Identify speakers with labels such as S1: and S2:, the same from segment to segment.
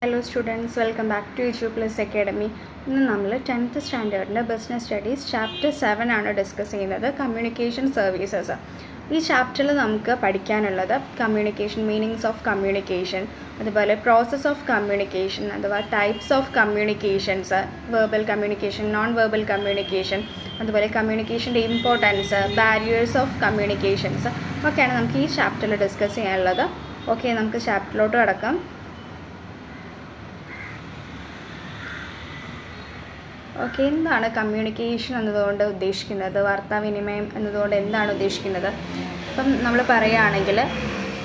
S1: Hello students, welcome back to YouTube Plus Academy. ഇന്ന് നമ്മൾ 10th സ്റ്റാൻഡേർഡിൻ്റെ business studies chapter 7 ആണ് discuss ചെയ്യുന്നത്, communication services. ഈ ചാപ്റ്ററിൽ നമുക്ക് പഠിക്കാനുള്ളത് കമ്മ്യൂണിക്കേഷൻ, മീനിങ്സ് ഓഫ് കമ്മ്യൂണിക്കേഷൻ, അതുപോലെ പ്രോസസ് ഓഫ് കമ്മ്യൂണിക്കേഷൻ അഥവാ types of communications, verbal communication, non verbal communication, അതുപോലെ കമ്മ്യൂണിക്കേഷൻ്റെ ഇമ്പോർട്ടൻസ്, ബാരിയേഴ്സ് ഓഫ് കമ്മ്യൂണിക്കേഷൻസ് ഒക്കെയാണ് നമുക്ക് ഈ ചാപ്റ്ററിൽ ഡിസ്കസ് ചെയ്യാനുള്ളത്. ഓക്കെ, നമുക്ക് ചാപ്റ്ററിലോട്ട് കടക്കാം. ഓക്കെ, എന്താണ് കമ്മ്യൂണിക്കേഷൻ എന്നതുകൊണ്ട് ഉദ്ദേശിക്കുന്നത്, വാർത്താവിനിമയം എന്നതുകൊണ്ട് എന്താണ് ഉദ്ദേശിക്കുന്നത്? ഇപ്പം നമ്മൾ പറയുകയാണെങ്കിൽ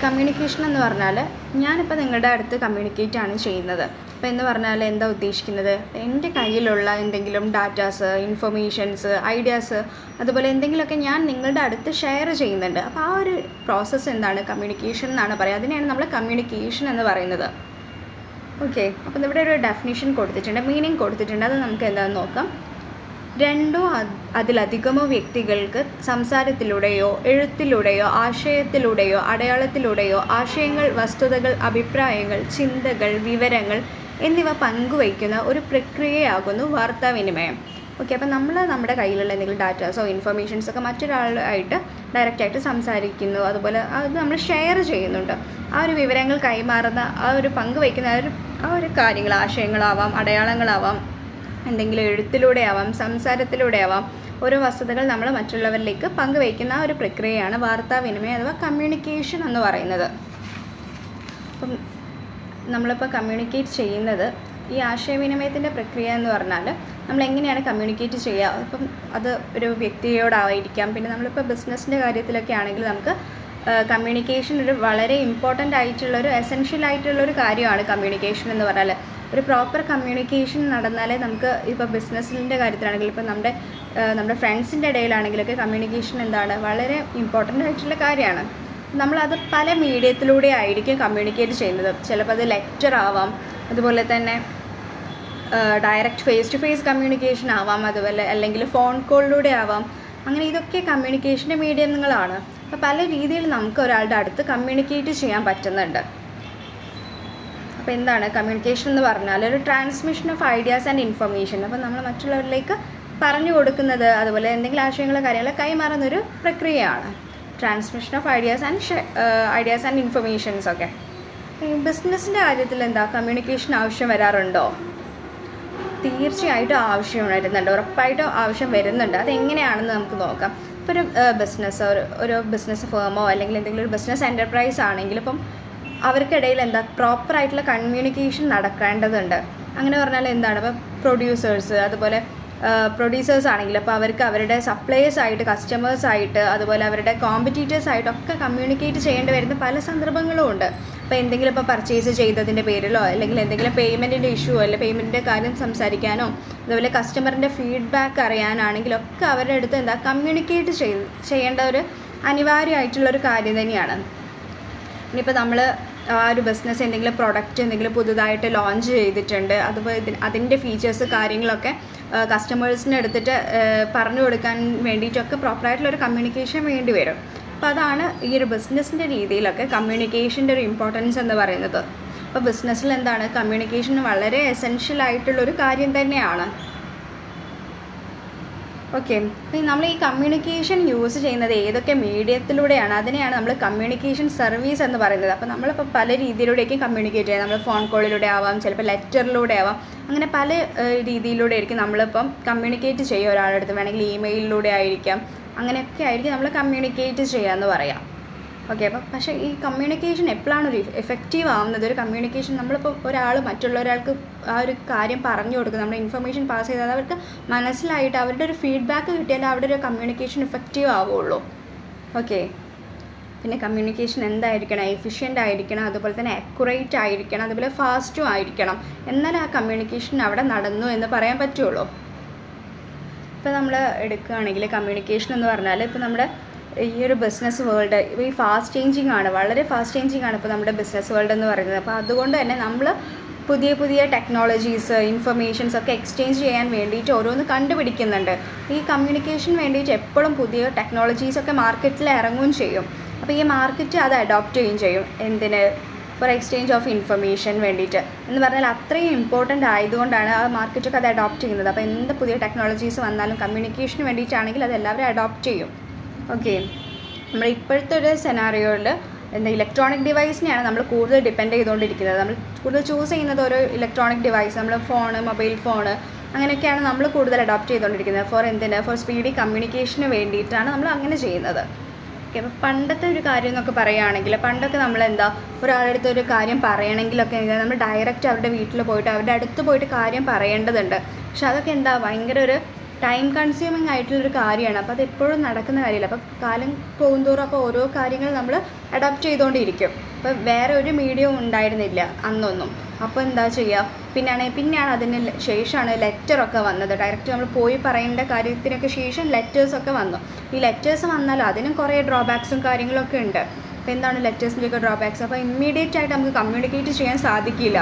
S1: കമ്മ്യൂണിക്കേഷൻ എന്ന് പറഞ്ഞാൽ ഞാനിപ്പോൾ നിങ്ങളുടെ അടുത്ത് കമ്മ്യൂണിക്കേറ്റ് ആണ് ചെയ്യുന്നത്. അപ്പോൾ എന്ന് പറഞ്ഞാൽ എന്താ ഉദ്ദേശിക്കുന്നത്, എൻ്റെ കയ്യിലുള്ള എന്തെങ്കിലും ഡാറ്റാസ്, ഇൻഫർമേഷൻസ്, ഐഡിയാസ്, അതുപോലെ എന്തെങ്കിലുമൊക്കെ ഞാൻ നിങ്ങളുടെ അടുത്ത് ഷെയർ ചെയ്യുന്നുണ്ട്. അപ്പോൾ ആ ഒരു പ്രോസസ്സ് എന്താണ്, കമ്മ്യൂണിക്കേഷൻ എന്നാണ് പറയുക. അതിനെയാണ് നമ്മൾ കമ്മ്യൂണിക്കേഷൻ എന്ന് പറയുന്നത്. ഓക്കെ, അപ്പോൾ ഇവിടെ ഒരു ഡെഫിനിഷൻ കൊടുത്തിട്ടുണ്ട്, മീനിങ് കൊടുത്തിട്ടുണ്ട്. അത് നമുക്ക് എന്താണെന്ന് നോക്കാം. രണ്ടോ അതിലധികമോ വ്യക്തികൾക്ക് സംസാരത്തിലൂടെയോ എഴുത്തിലൂടെയോ ആശയത്തിലൂടെയോ അടയാളത്തിലൂടെയോ ആശയങ്ങൾ, വസ്തുതകൾ, അഭിപ്രായങ്ങൾ, ചിന്തകൾ, വിവരങ്ങൾ എന്നിവ പങ്കുവയ്ക്കുന്ന ഒരു പ്രക്രിയയാകുന്നു വാർത്താവിനിമയം. ഓക്കെ, അപ്പോൾ നമ്മൾ നമ്മുടെ കയ്യിലുള്ള എന്തെങ്കിലും ഡാറ്റാസോ ഇൻഫർമേഷൻസൊക്കെ മറ്റൊരാളായിട്ട് ഡയറക്റ്റായിട്ട് സംസാരിക്കുന്നു, അതുപോലെ അത് നമ്മൾ ഷെയർ ചെയ്യുന്നുണ്ട്. ആ ഒരു വിവരങ്ങൾ കൈമാറുന്ന, ആ ഒരു പങ്കുവയ്ക്കുന്ന ആ ഒരു കാര്യങ്ങൾ, ആശയങ്ങളാവാം, അടയാളങ്ങളാവാം, എന്തെങ്കിലും എഴുത്തിലൂടെ ആവാം, സംസാരത്തിലൂടെ ആവാം, ഓരോ വസ്തുതകൾ നമ്മൾ മറ്റുള്ളവരിലേക്ക് പങ്കുവയ്ക്കുന്ന ആ ഒരു പ്രക്രിയയാണ് വാർത്താവിനിമയം അഥവാ കമ്മ്യൂണിക്കേഷൻ എന്ന് പറയുന്നത്. അപ്പം നമ്മളിപ്പോൾ കമ്മ്യൂണിക്കേറ്റ് ചെയ്യുന്നത്, ഈ ആശയവിനിമയത്തിൻ്റെ പ്രക്രിയ എന്ന് പറഞ്ഞാൽ നമ്മൾ എങ്ങനെയാണ് കമ്മ്യൂണിക്കേറ്റ് ചെയ്യുക. ഇപ്പം അത് ഒരു വ്യക്തിയോടായിരിക്കാം, പിന്നെ നമ്മളിപ്പോൾ ബിസിനസ്സിൻ്റെ കാര്യത്തിലൊക്കെ ആണെങ്കിൽ നമുക്ക് കമ്മ്യൂണിക്കേഷൻ ഒരു വളരെ ഇമ്പോർട്ടൻ്റ് ആയിട്ടുള്ളൊരു എസെൻഷ്യൽ ആയിട്ടുള്ളൊരു കാര്യമാണ് കമ്മ്യൂണിക്കേഷൻ എന്ന് പറഞ്ഞാൽ. ഒരു പ്രോപ്പർ കമ്മ്യൂണിക്കേഷൻ നടന്നാലേ നമുക്ക് ഇപ്പോൾ ബിസിനസ്സിൻ്റെ കാര്യത്തിലാണെങ്കിൽ, ഇപ്പോൾ നമ്മുടെ ഫ്രണ്ട്സിൻ്റെ ഇടയിലാണെങ്കിലൊക്കെ കമ്മ്യൂണിക്കേഷൻ എന്താണ്, വളരെ ഇമ്പോർട്ടൻ്റ് ആയിട്ടുള്ള കാര്യമാണ്. നമ്മളത് പല മീഡിയത്തിലൂടെ ആയിരിക്കും കമ്മ്യൂണിക്കേറ്റ് ചെയ്യുന്നത്. ചിലപ്പോൾ അത് ലെറ്റർ ആവാം, അതുപോലെ തന്നെ direct face to face communication ആവാം, അതുപോലെ അല്ലെങ്കിൽ ഫോൺ കോളിലൂടെ ആവാം. അങ്ങനെ ഇതൊക്കെ കമ്മ്യൂണിക്കേഷൻ്റെ മീഡിയങ്ങളാണ്. അപ്പോൾ പല രീതിയിൽ നമുക്ക് ഒരാളുടെ അടുത്ത് കമ്മ്യൂണിക്കേറ്റ് ചെയ്യാൻ പറ്റുന്നുണ്ട്. അപ്പോൾ എന്താണ് കമ്മ്യൂണിക്കേഷൻ എന്ന് പറഞ്ഞാൽ, ഒരു transmission of ideas and information. അപ്പോൾ നമ്മൾ മറ്റുള്ളവരിലേക്ക് പറഞ്ഞു കൊടുക്കുന്നത്, അതുപോലെ എന്തെങ്കിലും ആശയങ്ങളോ കാര്യങ്ങളോ കൈമാറുന്നൊരു പ്രക്രിയയാണ് transmission of ideas and informations ഒക്കെ. ബിസിനസ്സിൻ്റെ കാര്യത്തിൽ എന്താ കമ്മ്യൂണിക്കേഷൻ ആവശ്യം വരാറുണ്ടോ? തീർച്ചയായിട്ടും ആവശ്യം വരുന്നുണ്ട്, ഉറപ്പായിട്ടും ആവശ്യം വരുന്നുണ്ട്. അതെങ്ങനെയാണെന്ന് നമുക്ക് നോക്കാം. ഇപ്പോൾ ഒരു ബിസിനസ് ഫേമോ അല്ലെങ്കിൽ എന്തെങ്കിലും ഒരു ബിസിനസ് എൻ്റർപ്രൈസ് ആണെങ്കിൽ ഇപ്പം അവർക്കിടയിൽ എന്താ പ്രോപ്പറായിട്ടുള്ള കമ്മ്യൂണിക്കേഷൻ നടക്കേണ്ടതുണ്ട്. അങ്ങനെ പറഞ്ഞാൽ എന്താണ്, ഇപ്പോൾ പ്രൊഡ്യൂസേഴ്സ്, അതുപോലെ പ്രൊഡ്യൂസേഴ്സ് ആണെങ്കിൽ അപ്പോൾ അവർക്ക് അവരുടെ സപ്ലയേഴ്സായിട്ട്, കസ്റ്റമേഴ്സായിട്ട്, അതുപോലെ അവരുടെ കോമ്പറ്റീറ്റേഴ്സായിട്ടൊക്കെ കമ്മ്യൂണിക്കേറ്റ് ചെയ്യേണ്ടി വരുന്ന പല സന്ദർഭങ്ങളും ഉണ്ട്. അപ്പോൾ എന്തെങ്കിലും ഇപ്പോൾ പർച്ചേസ് ചെയ്തതിൻ്റെ പേരിലോ അല്ലെങ്കിൽ എന്തെങ്കിലും പേയ്മെൻറ്റിൻ്റെ ഇഷ്യൂ അല്ലെങ്കിൽ പേയ്മെൻറ്റിൻ്റെ കാര്യം സംസാരിക്കാനോ, അതുപോലെ കസ്റ്റമറിൻ്റെ ഫീഡ്ബാക്ക് അറിയാനാണെങ്കിലൊക്കെ അവരുടെ അടുത്ത് എന്താ കമ്മ്യൂണിക്കേറ്റ് ചെയ്യേണ്ട ഒരു അനിവാര്യമായിട്ടുള്ളൊരു കാര്യം തന്നെയാണ്. ഇനിയിപ്പോൾ നമ്മൾ ആ ഒരു ബിസിനസ് എന്തെങ്കിലും പ്രൊഡക്റ്റ് എന്തെങ്കിലും പുതുതായിട്ട് ലോഞ്ച് ചെയ്തിട്ടുണ്ട്, അതുപോലെ അതിൻ്റെ ഫീച്ചേഴ്സ് കാര്യങ്ങളൊക്കെ കസ്റ്റമേഴ്സിന് എടുത്തിട്ട് പറഞ്ഞു കൊടുക്കാൻ വേണ്ടിയിട്ടൊക്കെ പ്രോപ്പറായിട്ടുള്ളൊരു കമ്മ്യൂണിക്കേഷൻ വേണ്ടി വരും. അപ്പോൾ അതാണ് ഈ ഒരു ബിസിനസ്സിൻ്റെ രീതിയിലൊക്കെ കമ്മ്യൂണിക്കേഷൻ്റെ ഒരു ഇമ്പോർട്ടൻസ് എന്ന് പറയുന്നത്. അപ്പോൾ ബിസിനസ്സിൽ എന്താണ് കമ്മ്യൂണിക്കേഷൻ വളരെ എസെൻഷ്യൽ ആയിട്ടുള്ളൊരു കാര്യം തന്നെയാണ്. ഓക്കെ, നമ്മൾ ഈ കമ്മ്യൂണിക്കേഷൻ യൂസ് ചെയ്യുന്നത് ഏതൊക്കെ മീഡിയത്തിലൂടെയാണ്, അതിനെയാണ് നമ്മൾ കമ്മ്യൂണിക്കേഷൻ സർവീസ് എന്ന് പറയുന്നത്. അപ്പോൾ നമ്മളിപ്പോൾ പല രീതിയിലൂടെയൊക്കെ കമ്മ്യൂണിക്കേറ്റ് ചെയ്യാം. നമ്മൾ ഫോൺ കോളിലൂടെ ആവാം, ചിലപ്പോൾ ലെറ്ററിലൂടെ ആവാം, അങ്ങനെ പല രീതിയിലൂടെ ആയിരിക്കും നമ്മളിപ്പം കമ്മ്യൂണിക്കേറ്റ് ചെയ്യുക ഒരാളുടെ അടുത്ത്. വേണമെങ്കിൽ ഇമെയിലിലൂടെ ആയിരിക്കാം, അങ്ങനെയൊക്കെ ആയിരിക്കും നമ്മൾ കമ്മ്യൂണിക്കേറ്റ് ചെയ്യുക എന്ന് പറയാം. ഓക്കെ, അപ്പം പക്ഷേ ഈ കമ്മ്യൂണിക്കേഷൻ എപ്പോഴാണ് ഒരു എഫക്റ്റീവ് ആവുന്നത്? ഒരു കമ്മ്യൂണിക്കേഷൻ നമ്മളിപ്പോൾ മറ്റുള്ള ഒരാൾക്ക് ആ ഒരു കാര്യം പറഞ്ഞു കൊടുക്കുക, നമ്മുടെ ഇൻഫർമേഷൻ പാസ് ചെയ്താൽ അവർക്ക് മനസ്സിലായിട്ട് അവരുടെ ഒരു ഫീഡ്ബാക്ക് കിട്ടിയാൽ അവിടെ ഒരു കമ്മ്യൂണിക്കേഷൻ എഫക്റ്റീവ് ആവുള്ളൂ. ഓക്കെ, പിന്നെ കമ്മ്യൂണിക്കേഷൻ എന്തായിരിക്കണം, എഫിഷ്യൻ്റ് ആയിരിക്കണം, അതുപോലെ തന്നെ അക്യുറേറ്റ് ആയിരിക്കണം, അതുപോലെ ഫാസ്റ്റും ആയിരിക്കണം. എന്നാൽ ആ കമ്മ്യൂണിക്കേഷൻ അവിടെ നടന്നു എന്ന് പറയാൻ പറ്റുള്ളൂ. ഇപ്പോൾ നമ്മൾ എടുക്കുകയാണെങ്കിൽ കമ്മ്യൂണിക്കേഷൻ എന്ന് പറഞ്ഞാൽ ഇപ്പോൾ നമ്മുടെ ഈ ഒരു ബിസിനസ് വേൾഡ് ഈ ഫാസ്റ്റ് ചേഞ്ചിങ് ആണ്, വളരെ ഫാസ്റ്റ് ചേഞ്ചിങ് ആണ് ഇപ്പോൾ നമ്മുടെ ബിസിനസ് വേൾഡ് എന്ന് പറയുന്നത്. അപ്പോൾ അതുകൊണ്ട് തന്നെ നമ്മൾ പുതിയ ടെക്നോളജീസ്, ഇൻഫർമേഷൻസ് ഒക്കെ എക്സ്ചേഞ്ച് ചെയ്യാൻ വേണ്ടിയിട്ട് ഓരോന്ന് കണ്ടുപിടിക്കുന്നുണ്ട്. ഈ കമ്മ്യൂണിക്കേഷൻ വേണ്ടിയിട്ട് എപ്പോഴും പുതിയ ടെക്നോളജീസൊക്കെ മാർക്കറ്റിൽ ഇറങ്ങുകയും ചെയ്യും. അപ്പോൾ ഈ മാർക്കറ്റ് അത് അഡോപ്റ്റ് ചെയ്യുകയും ചെയ്യും. ഫോർ എക്സ്ചേഞ്ച് ഓഫ് ഇൻഫർമേഷൻ വേണ്ടിയിട്ട് എന്ന് പറഞ്ഞാൽ അത്രയും ഇമ്പോർട്ടൻ്റ് ആയതുകൊണ്ടാണ് ആ മാർക്കറ്റൊക്കെ അത് അഡോപ്റ്റ് ചെയ്യുന്നത്. അപ്പോൾ എന്ത് പുതിയ ടെക്നോളജീസ് വന്നാലും കമ്മ്യൂണിക്കേഷന് വേണ്ടിയിട്ടാണെങ്കിൽ അത് എല്ലാവരും അഡോപ്റ്റ് ചെയ്യും. ഓക്കെ, നമ്മൾ ഇപ്പോഴത്തെ ഒരു സെനാറിയോയിൽ ഇലക്ട്രോണിക് ഡിവൈസിനെയാണ് നമ്മൾ കൂടുതൽ ഡിപ്പെൻഡ് ചെയ്തുകൊണ്ടിരിക്കുന്നത്. നമ്മൾ കൂടുതൽ ചൂസ് ചെയ്യുന്നത് ഓരോ ഇലക്ട്രോണിക് ഡിവൈസ്, നമ്മൾ ഫോണ്, മൊബൈൽ ഫോണ് അങ്ങനെയൊക്കെയാണ് നമ്മൾ കൂടുതൽ അഡോപ്റ്റ് ചെയ്തുകൊണ്ടിരിക്കുന്നത്. ഫോർ സ്പീഡി കമ്മ്യൂണിക്കേഷന് വേണ്ടിയിട്ടാണ് നമ്മൾ അങ്ങനെ ചെയ്യുന്നത്. ഓക്കെ, അപ്പോൾ പണ്ടത്തെ ഒരു കാര്യം എന്നൊക്കെ പറയുകയാണെങ്കിൽ പണ്ടൊക്കെ നമ്മളെന്താ ഒരാളുടെ അടുത്ത് ഒരു കാര്യം പറയണമെങ്കിലൊക്കെ നമ്മൾ ഡയറക്റ്റ് അവരുടെ വീട്ടിൽ പോയിട്ട് അവരുടെ അടുത്ത് പോയിട്ട് കാര്യം പറയേണ്ടതുണ്ട്. പക്ഷെ അതൊക്കെ ഭയങ്കര ഒരു ടൈം കൺസ്യൂമിങ് ആയിട്ടുള്ളൊരു കാര്യമാണ്. അപ്പോൾ അത് എപ്പോഴും നടക്കുന്ന കാര്യമില്ല. അപ്പോൾ കാലം പോകുന്തോറും അപ്പോൾ ഓരോ കാര്യങ്ങൾ നമ്മൾ അഡോപ്റ്റ് ചെയ്തുകൊണ്ടിരിക്കും. അപ്പോൾ വേറെ ഒരു മീഡിയവും ഉണ്ടായിരുന്നില്ല അന്നൊന്നും. അപ്പോൾ എന്താ ചെയ്യുക, പിന്നെയാണ് അതിന് ശേഷമാണ് ലെറ്ററൊക്കെ വന്നത്. ഡയറക്റ്റ് നമ്മൾ പോയി പറയേണ്ട കാര്യത്തിനൊക്കെ ശേഷം ലെറ്റേഴ്സൊക്കെ വന്നു. ഈ ലെറ്റേഴ്സ് വന്നാലും അതിനും കുറേ ഡ്രോബാക്സും കാര്യങ്ങളൊക്കെ ഉണ്ട്. അപ്പോൾ എന്താണ് ലെറ്റേഴ്സിൻ്റെയൊക്കെ ഡ്രോബാക്സ്? അപ്പോൾ ഇമ്മീഡിയറ്റ് ആയിട്ട് നമുക്ക് കമ്മ്യൂണിക്കേറ്റ് ചെയ്യാൻ സാധിക്കില്ല.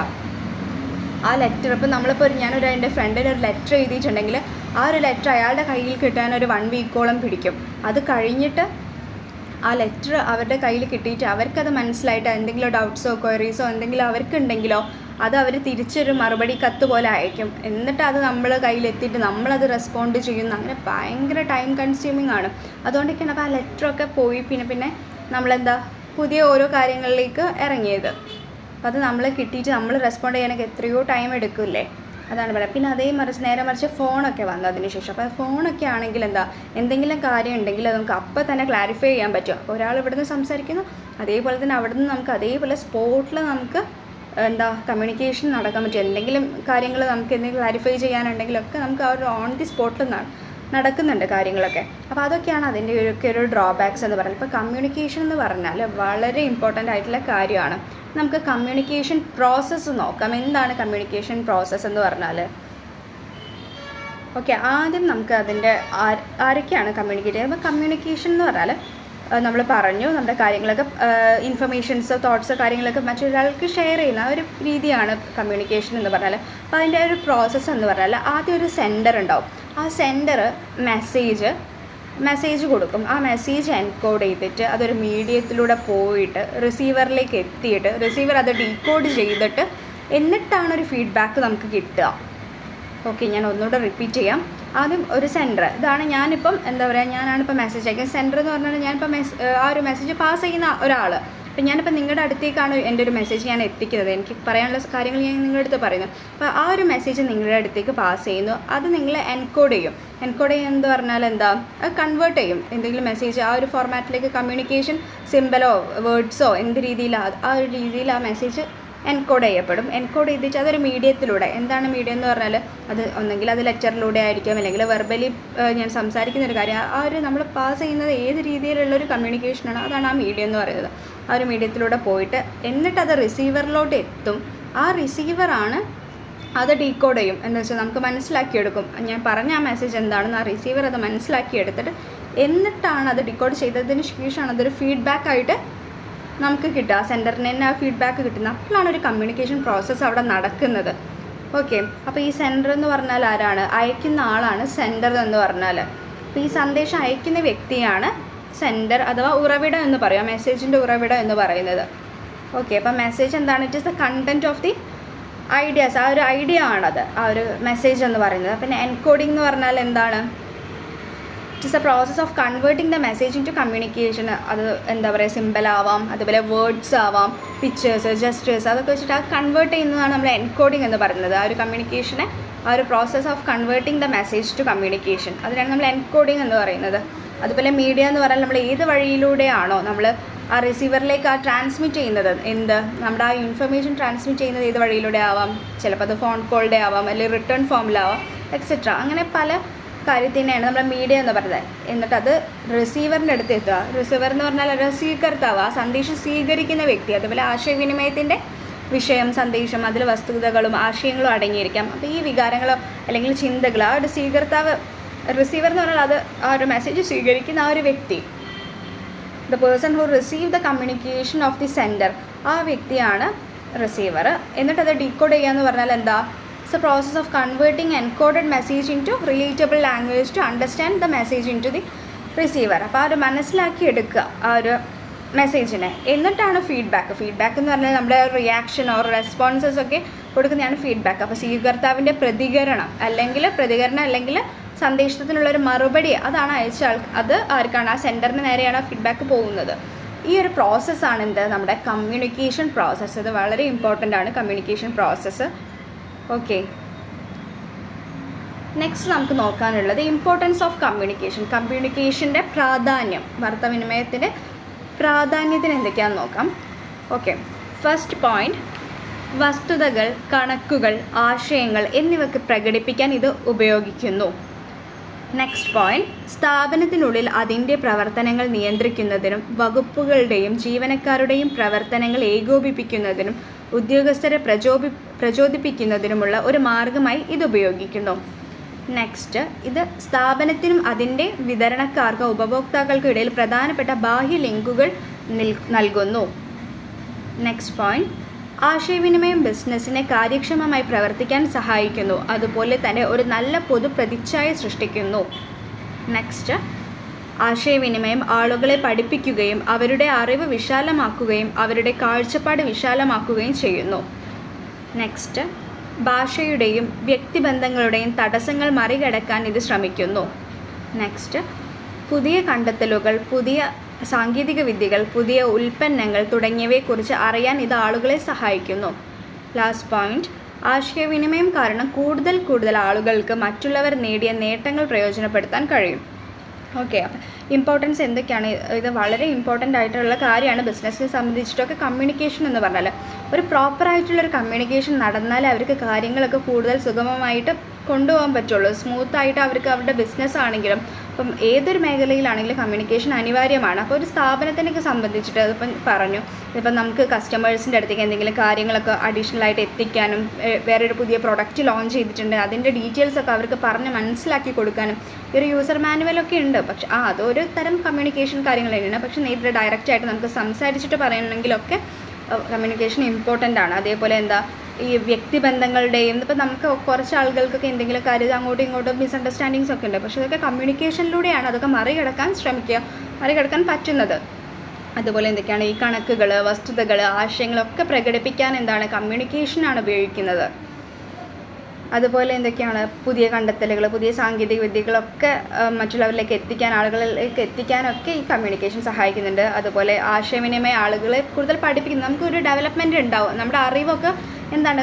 S1: ആ ലെറ്റർ ഇപ്പോൾ ഞാനൊരു എൻ്റെ ഫ്രണ്ടിന് ഒരു ലെറ്റർ എഴുതിയിട്ടുണ്ടെങ്കിൽ ആ ഒരു ലെറ്റർ അയാളുടെ കയ്യിൽ കിട്ടാൻ ഒരു 1 വീക്കോളം പിടിക്കും. അത് കഴിഞ്ഞിട്ട് ആ ലെറ്റർ അവരുടെ കയ്യിൽ കിട്ടിയിട്ട് അവർക്കത് മനസ്സിലായിട്ട് എന്തെങ്കിലും ഡൗട്ട്സോ ക്വയറീസോ എന്തെങ്കിലും അവർക്കുണ്ടെങ്കിലോ അത് അവർ തിരിച്ചൊരു മറുപടി കത്ത് പോലെ അയക്കും. എന്നിട്ട് അത് നമ്മൾ കയ്യിലെത്തിയിട്ട് നമ്മളത് റെസ്പോണ്ട് ചെയ്യുന്നു. അങ്ങനെ ഭയങ്കര ടൈം കൺസ്യൂമിങ് ആണ്. അതുകൊണ്ടൊക്കെയാണ് അപ്പോൾ ആ ലെറ്ററൊക്കെ പോയി പിന്നെ നമ്മളെന്താ പുതിയ ഓരോ കാര്യങ്ങളിലേക്ക് ഇറങ്ങിയത്. അപ്പോൾ അത് നമ്മൾ കിട്ടിയിട്ട് നമ്മൾ റെസ്പോണ്ട് ചെയ്യാനൊക്കെ എത്രയോ ടൈം എടുക്കില്ലേ, അതാണ് പറയുക. പിന്നെ നേരെ മറിച്ച് ഫോണൊക്കെ വന്നു അതിന് ശേഷം. അപ്പോൾ ഫോണൊക്കെ ആണെങ്കിൽ എന്തെങ്കിലും കാര്യം ഉണ്ടെങ്കിൽ അത് നമുക്ക് അപ്പം തന്നെ ക്ലാരിഫൈ ചെയ്യാൻ പറ്റും. അപ്പോൾ ഒരാൾ ഇവിടുന്ന് സംസാരിക്കുന്നു, അതേപോലെ തന്നെ അവിടുന്ന് നമുക്ക് അതേപോലെ സ്പോട്ടിൽ നമുക്ക് കമ്മ്യൂണിക്കേഷൻ നടക്കാൻ പറ്റും. എന്തെങ്കിലും കാര്യങ്ങൾ നമുക്ക് എന്തെങ്കിലും ക്ലാരിഫൈ ചെയ്യാനുണ്ടെങ്കിലൊക്കെ നമുക്ക് ആ ഒരു ഓൺ ദി സ്പോട്ടിൽ നടക്കുന്നുണ്ട് കാര്യങ്ങളൊക്കെ. അപ്പോൾ അതൊക്കെയാണ് അതിൻ്റെ ഒരു ഡ്രോബാക്സ് എന്ന് പറയുന്നത്. ഇപ്പോൾ കമ്മ്യൂണിക്കേഷൻ എന്ന് പറഞ്ഞാൽ വളരെ ഇമ്പോർട്ടൻ്റ് ആയിട്ടുള്ള കാര്യമാണ്. നമുക്ക് കമ്മ്യൂണിക്കേഷൻ പ്രോസസ്സ് നോക്കാം. എന്താണ് കമ്മ്യൂണിക്കേഷൻ പ്രോസസ്സ് എന്ന് പറഞ്ഞാൽ? ഓക്കെ, ആദ്യം നമുക്ക് അതിൻ്റെ ആരൊക്കെയാണ് കമ്മ്യൂണിക്കേറ്റ് ചെയ്യുന്നത്. അപ്പോൾ കമ്മ്യൂണിക്കേഷൻ എന്ന് പറഞ്ഞാൽ നമ്മൾ പറഞ്ഞു നമ്മുടെ കാര്യങ്ങളൊക്കെ ഇൻഫർമേഷൻസ് തോട്ട്സ് കാര്യങ്ങളൊക്കെ മറ്റൊരാൾക്ക് ഷെയർ ചെയ്യുന്ന ഒരു രീതിയാണ് കമ്മ്യൂണിക്കേഷൻ എന്ന് പറഞ്ഞാൽ. അപ്പോൾ അതിൻ്റെ ഒരു പ്രോസസ്സ് എന്ന് പറഞ്ഞാൽ ആദ്യം ഒരു സെൻഡർ ഉണ്ടാവും. ആ സെൻഡർ മെസ്സേജ് കൊടുക്കും. ആ മെസ്സേജ് എൻകോഡ് ചെയ്തിട്ട് അതൊരു മീഡിയത്തിലൂടെ പോയിട്ട് റിസീവറിലേക്ക് എത്തിയിട്ട് റിസീവർ അത് ഡീകോഡ് ചെയ്തിട്ട് എന്നിട്ടാണ് ഒരു ഫീഡ്ബാക്ക് നമുക്ക് കിട്ടുക. ഓക്കെ, ഞാൻ ഒന്നുകൂടെ റിപ്പീറ്റ് ചെയ്യാം. ആദ്യം ഒരു സെൻഡർ, ഇതാണ് ഞാനിപ്പം ഞാനാണിപ്പോൾ മെസ്സേജ് അയക്കുന്നത്. സെൻഡർ എന്ന് പറഞ്ഞാൽ ഞാനിപ്പോൾ ആ ഒരു മെസ്സേജ് പാസ് ചെയ്യുന്ന ഒരാൾ. അപ്പം ഞാനിപ്പോൾ നിങ്ങളുടെ അടുത്തേക്കാണ് എൻ്റെ ഒരു മെസ്സേജ് ഞാൻ എത്തിക്കുന്നത്. എനിക്ക് പറയാനുള്ള കാര്യങ്ങൾ ഞാൻ നിങ്ങളുടെ അടുത്ത് പറയുന്നു. അപ്പോൾ ആ ഒരു മെസ്സേജ് നിങ്ങളുടെ അടുത്തേക്ക് പാസ് ചെയ്യുന്നു. അത് നിങ്ങൾ എൻകോഡ് ചെയ്യും. എൻകോഡ് ചെയ്യുന്നത് പറഞ്ഞാൽ അത് കൺവേർട്ട് ചെയ്യും എന്തെങ്കിലും മെസ്സേജ് ആ ഒരു ഫോർമാറ്റിലേക്ക്. കമ്മ്യൂണിക്കേഷൻ സിമ്പലോ വേർഡ്സോ എന്ത് രീതിയിലാണ് ആ ഒരു രീതിയിൽ ആ മെസ്സേജ് എൻകോഡ് ചെയ്യപ്പെടും. എൻകോഡ് ചെയ്തിട്ട് അതൊരു മീഡിയത്തിലൂടെ, എന്താണ് മീഡിയം എന്ന് പറഞ്ഞാൽ അത് ഒന്നെങ്കിൽ അത് ലെറ്ററിലൂടെ ആയിരിക്കും, അല്ലെങ്കിൽ വെർബലി ഞാൻ സംസാരിക്കുന്ന ഒരു കാര്യം. ആ ഒരു നമ്മൾ പാസ് ചെയ്യുന്നത് ഏത് രീതിയിലുള്ളൊരു കമ്മ്യൂണിക്കേഷനാണ്, അതാണ് ആ മീഡിയം എന്ന് പറയുന്നത്. ആ ഒരു മീഡിയത്തിലൂടെ പോയിട്ട് എന്നിട്ട് അത് റിസീവറിലോട്ട് എത്തും. ആ റിസീവറാണ് അത് ഡീകോഡ് ചെയ്യും. എന്താ വെച്ചാൽ നമുക്ക് മനസ്സിലാക്കിയെടുക്കും. ഞാൻ പറഞ്ഞ ആ മെസ്സേജ് എന്താണെന്ന് ആ റിസീവർ അത് മനസ്സിലാക്കിയെടുത്തിട്ട് എന്നിട്ടാണ് അത് ഡീകോഡ് ചെയ്തതിന് ശേഷമാണ് അതൊരു ഫീഡ്ബാക്കായിട്ട് നമുക്ക് കിട്ടുക. സെൻറ്ററിന് തന്നെ ആ ഫീഡ്ബാക്ക് കിട്ടുന്നത്. അപ്പോഴാണ് ഒരു കമ്മ്യൂണിക്കേഷൻ പ്രോസസ്സ് അവിടെ നടക്കുന്നത്. ഓക്കെ, അപ്പോൾ ഈ സെൻഡർ എന്ന് പറഞ്ഞാൽ ആരാണ്? അയക്കുന്ന ആളാണ് സെൻഡർ എന്ന് പറഞ്ഞാൽ. അപ്പോൾ ഈ സന്ദേശം അയക്കുന്ന വ്യക്തിയാണ് സെൻഡർ അഥവാ ഉറവിടം എന്ന് പറയാം, മെസ്സേജിൻ്റെ ഉറവിടം എന്ന് പറയുന്നത്. ഓക്കെ, അപ്പോൾ മെസ്സേജ് എന്താണ്? It is the content of the ideas. ആ ഒരു ഐഡിയ ആണത് ആ ഒരു മെസ്സേജ് എന്ന് പറയുന്നത്. പിന്നെ എൻകോഡിംഗ് എന്ന് പറഞ്ഞാൽ എന്താണ്? It is a process of converting the message into communication. അത് സിമ്പിൾ ആവാം, അതുപോലെ വേർഡ്സ് ആവാം, പിക്ചേഴ്സ്, ജസ്റ്റേഴ്സ്, അതൊക്കെ വെച്ചിട്ട് അത് കൺവേർട്ട് ചെയ്യുന്നതാണ് നമ്മൾ എൻകോഡിംഗ് എന്ന് പറയുന്നത്. ആ ഒരു കമ്മ്യൂണിക്കേഷനെ ആ ഒരു process of converting the message to communication, അതിനാണ് നമ്മൾ എൻകോഡിംഗ് എന്ന് പറയുന്നത്. അതുപോലെ മീഡിയ എന്ന് പറഞ്ഞാൽ നമ്മൾ ഏത് വഴിയിലൂടെയാണോ നമ്മൾ ആ റിസീവറിലേക്ക് ആ ട്രാൻസ്മിറ്റ് ചെയ്യുന്നത്, നമ്മുടെ ആ ഇൻഫർമേഷൻ ട്രാൻസ്മിറ്റ് ചെയ്യുന്നത് ഏത് വഴിയിലൂടെ ആവാം. ചിലപ്പോൾ അത് ഫോൺ കോളിൻ്റെ ആവാം, അല്ലെങ്കിൽ റിട്ടേൺ ഫോമിലാവാം, എക്സെട്ര. അങ്ങനെ പല കാര്യത്തിനെയാണ് നമ്മൾ മീഡിയ എന്ന് പറയുന്നത്. എന്നിട്ട് അത് റിസീവറിൻ്റെ അടുത്ത് എത്തുക. റിസീവർ എന്ന് പറഞ്ഞാൽ ഒരു സ്വീകർത്താവ്, ആ സന്ദേശം സ്വീകരിക്കുന്ന വ്യക്തി. അതുപോലെ ആശയവിനിമയത്തിൻ്റെ വിഷയം, സന്ദേശം, അതിൽ വസ്തുതകളും ആശയങ്ങളും അടങ്ങിയിരിക്കാം. അപ്പോൾ ഈ വികാരങ്ങളോ അല്ലെങ്കിൽ ചിന്തകൾ ആ ഒരു റിസീവർ എന്ന് പറഞ്ഞാൽ അത് ആ ഒരു മെസ്സേജ് സ്വീകരിക്കുന്ന ആ ഒരു വ്യക്തി, the person who receive the communication of the sender, ആ വ്യക്തിയാണ് റിസീവർ. എന്നിട്ട് അത് ഡീകോഡ് ചെയ്യുക എന്ന് പറഞ്ഞാൽ എന്താ? It's a process of converting encoded message into relatable language to understand the message into the receiver. അപ്പോൾ ആ ഒരു മനസ്സിലാക്കി എടുക്കുക, ആ ഒരു മെസ്സേജിന്. എന്നിട്ടാണ് ഫീഡ്ബാക്ക് എന്ന് പറഞ്ഞാൽ നമ്മുടെ റിയാക്ഷൻ ഓർ റെസ്പോൺസസ് ഒക്കെ കൊടുക്കുന്നതാണ് ഫീഡ്ബാക്ക്. അപ്പോൾ സ്വീകർത്താവിൻ്റെ പ്രതികരണം അല്ലെങ്കിൽ സന്ദേശത്തിനുള്ളൊരു മറുപടി അതാണ് അയച്ച അത് ആർക്കാണ്, ആ സെൻറ്ററിന് നേരെയാണ് ഫീഡ്ബാക്ക് പോകുന്നത്. ഈ ഒരു പ്രോസസ്സാണ് നമ്മുടെ കമ്മ്യൂണിക്കേഷൻ പ്രോസസ്സ്. ഇത് വളരെ ഇമ്പോർട്ടൻ്റ് ആണ് കമ്മ്യൂണിക്കേഷൻ പ്രോസസ്സ്. ഓക്കെ, നെക്സ്റ്റ് നമുക്ക് നോക്കാനുള്ളത് ഇമ്പോർട്ടൻസ് ഓഫ് കമ്മ്യൂണിക്കേഷൻ്റെ പ്രാധാന്യം, വാർത്താവിനിമയത്തിൻ്റെ പ്രാധാന്യത്തിന് എന്തൊക്കെയാണെന്ന് നോക്കാം. ഓക്കെ, ഫസ്റ്റ് പോയിന്റ്, വസ്തുതകൾ, കണക്കുകൾ, ആശയങ്ങൾ എന്നിവയ്ക്ക് പ്രകടിപ്പിക്കാൻ ഇത് ഉപയോഗിക്കുന്നു. നെക്സ്റ്റ് പോയിന്റ്, സ്ഥാപനത്തിനുള്ളിൽ അതിൻ്റെ പ്രവർത്തനങ്ങൾ നിയന്ത്രിക്കുന്നതിനും വകുപ്പുകളുടെയും ജീവനക്കാരുടെയും പ്രവർത്തനങ്ങൾ ഏകോപിപ്പിക്കുന്നതിനും ഉദ്യോഗസ്ഥരെ പ്രചോദിപ്പിക്കുന്നതിനുമുള്ള ഒരു മാർഗമായി ഇത് ഉപയോഗിക്കുന്നു. നെക്സ്റ്റ്, ഇത് സ്ഥാപനത്തിനും അതിൻ്റെ വിതരണക്കാർക്കും ഉപഭോക്താക്കൾക്കും ഇടയിൽ പ്രധാനപ്പെട്ട ബാഹ്യ ലിങ്കുകൾ നൽകുന്നു. നെക്സ്റ്റ് പോയിന്റ്, ആശയവിനിമയം ബിസിനസ്സിനെ കാര്യക്ഷമമായി പ്രവർത്തിക്കാൻ സഹായിക്കുന്നു, അതുപോലെ തന്നെ ഒരു നല്ല പൊതുപ്രതിച്ഛായ സൃഷ്ടിക്കുന്നു. നെക്സ്റ്റ്, ആശയവിനിമയം ആളുകളെ പഠിപ്പിക്കുകയും അവരുടെ അറിവ് വിശാലമാക്കുകയും അവരുടെ കാഴ്ചപ്പാട് വിശാലമാക്കുകയും ചെയ്യുന്നു. നെക്സ്റ്റ്, ഭാഷയുടെയും വ്യക്തിബന്ധങ്ങളുടെയും തടസ്സങ്ങൾ മറികടക്കാൻ ഇത് ശ്രമിക്കുന്നു. നെക്സ്റ്റ്, പുതിയ കണ്ടെത്തലുകൾ, പുതിയ സാങ്കേതിക വിദ്യകൾ, പുതിയ ഉൽപ്പന്നങ്ങൾ തുടങ്ങിയവയെക്കുറിച്ച് അറിയാൻ ഇത് ആളുകളെ സഹായിക്കുന്നു. ലാസ്റ്റ് പോയിന്റ്, ആശയവിനിമയം കാരണം കൂടുതൽ ആളുകൾക്ക് മറ്റുള്ളവർ നേടിയ നേട്ടങ്ങൾ പ്രയോജനപ്പെടുത്താൻ കഴിയും. ഓക്കെ, അപ്പം ഇമ്പോർട്ടൻസ് എന്തൊക്കെയാണ്? ഇത് വളരെ ഇമ്പോർട്ടൻ്റ് ആയിട്ടുള്ള കാര്യമാണ് ബിസിനസ്സിനെ സംബന്ധിച്ചിട്ടൊക്കെ. കമ്മ്യൂണിക്കേഷൻ എന്ന് പറഞ്ഞാൽ ഒരു പ്രോപ്പറായിട്ടുള്ളൊരു കമ്മ്യൂണിക്കേഷൻ നടന്നാൽ അവർക്ക് കാര്യങ്ങളൊക്കെ കൂടുതൽ സുഗമമായിട്ട് കൊണ്ടുപോകാൻ പറ്റുള്ളൂ. സ്മൂത്തായിട്ട് അവർക്ക് അവരുടെ ബിസിനസ് ആണെങ്കിലും ഇപ്പം ഏതൊരു മേഖലയിലാണെങ്കിലും കമ്മ്യൂണിക്കേഷൻ അനിവാര്യമാണ്. അപ്പോൾ ഒരു സ്ഥാപനത്തിനൊക്കെ സംബന്ധിച്ചിട്ട് അതിപ്പം പറഞ്ഞു, ഇപ്പം നമുക്ക് കസ്റ്റമേഴ്സിൻ്റെ അടുത്തേക്ക് എന്തെങ്കിലും കാര്യങ്ങളൊക്കെ അഡീഷണലായിട്ട് എത്തിക്കാനും വേറൊരു പുതിയ പ്രൊഡക്റ്റ് ലോഞ്ച് ചെയ്തിട്ടുണ്ട് അതിൻ്റെ ഡീറ്റെയിൽസൊക്കെ അവർക്ക് പറഞ്ഞ് മനസ്സിലാക്കി കൊടുക്കാനും ഒരു യൂസർ മാനുവലൊക്കെ ഉണ്ട്. പക്ഷെ അതൊരു തരം കമ്മ്യൂണിക്കേഷൻ കാര്യങ്ങൾ തന്നെയാണ്. പക്ഷെ നേരിട്ട് ഡയറക്റ്റായിട്ട് നമുക്ക് സംസാരിച്ചിട്ട് പറയണമെങ്കിലൊക്കെ കമ്മ്യൂണിക്കേഷൻ ഇമ്പോർട്ടൻ്റ് ആണ്. അതേപോലെ ഈ വ്യക്തിബന്ധങ്ങളുടെയും ഇപ്പം നമുക്ക് കുറച്ച് ആളുകൾക്കൊക്കെ എന്തെങ്കിലും കാര്യം അങ്ങോട്ടും ഇങ്ങോട്ടും മിസ്അണ്ടർസ്റ്റാൻഡിങ്സ് ഒക്കെ ഉണ്ട്. പക്ഷേ അതൊക്കെ കമ്മ്യൂണിക്കേഷനിലൂടെയാണ് അതൊക്കെ മറികടക്കാൻ പറ്റുന്നത്. അതുപോലെ എന്തൊക്കെയാണ് ഈ കണക്കുകൾ, വസ്തുതകൾ, ആശയങ്ങളൊക്കെ പ്രകടിപ്പിക്കാൻ കമ്മ്യൂണിക്കേഷനാണ് ഉപയോഗിക്കുന്നത്. അതുപോലെ എന്തൊക്കെയാണ് പുതിയ കണ്ടെത്തലുകൾ, പുതിയ സാങ്കേതിക വിദ്യകളൊക്കെ മറ്റുള്ളവരിലേക്ക് ആളുകളിലേക്ക് എത്തിക്കാനൊക്കെ ഈ കമ്മ്യൂണിക്കേഷൻ സഹായിക്കുന്നുണ്ട്. അതുപോലെ ആശയവിനിമയ ആളുകളെ കൂടുതൽ പഠിപ്പിക്കുന്നു. നമുക്കൊരു ഡെവലപ്മെൻറ്റ് ഉണ്ടാവും. നമ്മുടെ അറിവൊക്കെ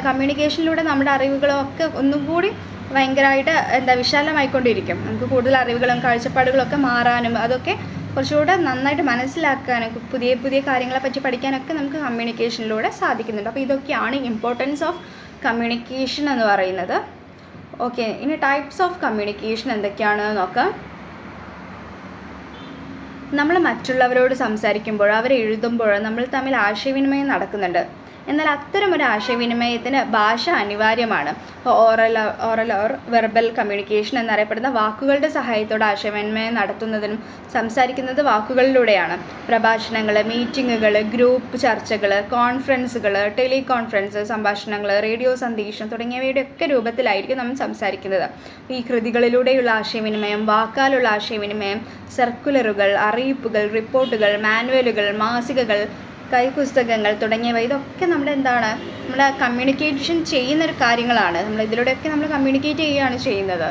S1: കമ്മ്യൂണിക്കേഷനിലൂടെ നമ്മുടെ അറിവുകളൊക്കെ ഒന്നും കൂടി ഭയങ്കരമായിട്ട് വിശാലമായിക്കൊണ്ടിരിക്കും. നമുക്ക് കൂടുതൽ അറിവുകളും കാഴ്ചപ്പാടുകളൊക്കെ മാറാനും അതൊക്കെ കുറച്ചുകൂടെ നന്നായിട്ട് മനസ്സിലാക്കാനും പുതിയ കാര്യങ്ങളെ പറ്റി പഠിക്കാനൊക്കെ നമുക്ക് കമ്മ്യൂണിക്കേഷനിലൂടെ സാധിക്കുന്നുണ്ട്. അപ്പോൾ ഇതൊക്കെയാണ് ഇമ്പോർട്ടൻസ് ഓഫ് കമ്മ്യൂണിക്കേഷൻ എന്ന് പറയുന്നത്. ഓക്കെ, ഇനി ടൈപ്സ് ഓഫ് കമ്മ്യൂണിക്കേഷൻ എന്തൊക്കെയാണെന്ന് നോക്കാം. നമ്മൾ മറ്റുള്ളവരോട് സംസാരിക്കുമ്പോൾ, അവരെഴുതുമ്പോൾ നമ്മൾ തമ്മിൽ ആശയവിനിമയം നടക്കുന്നുണ്ട്. എന്നാൽ അത്തരം ഒരു ആശയവിനിമയത്തിന് ഭാഷ അനിവാര്യമാണ്. ഓറൽ ഓർ വെർബൽ കമ്മ്യൂണിക്കേഷൻ എന്നറിയപ്പെടുന്ന വാക്കുകളുടെ സഹായത്തോടെ ആശയവിനിമയം നടത്തുന്നതിനും സംസാരിക്കുന്നത് വാക്കുകളിലൂടെയാണ്. പ്രഭാഷണങ്ങൾ, മീറ്റിങ്ങുകൾ, ഗ്രൂപ്പ് ചർച്ചകൾ, കോൺഫറൻസുകൾ, ടെലികോൺഫറൻസ് സംഭാഷണങ്ങൾ, റേഡിയോ സന്ദേശം തുടങ്ങിയവയുടെ ഒക്കെ രൂപത്തിലായിരിക്കും നമ്മൾ സംസാരിക്കുന്നത്. ഈ കൃതികളിലൂടെയുള്ള ആശയവിനിമയം, വാക്കാലുള്ള ആശയവിനിമയം, സർക്കുലറുകൾ, അറിയിപ്പുകൾ, റിപ്പോർട്ടുകൾ, മാനുവലുകൾ, മാസികകൾ, കൈപുസ്തകങ്ങൾ തുടങ്ങിയവ ഇതൊക്കെ നമ്മുടെ കമ്മ്യൂണിക്കേഷൻ ചെയ്യുന്നൊരു കാര്യങ്ങളാണ്. ഇതിലൂടെയൊക്കെ നമ്മൾ കമ്മ്യൂണിക്കേറ്റ് ചെയ്യുകയാണ് ചെയ്യുന്നത്.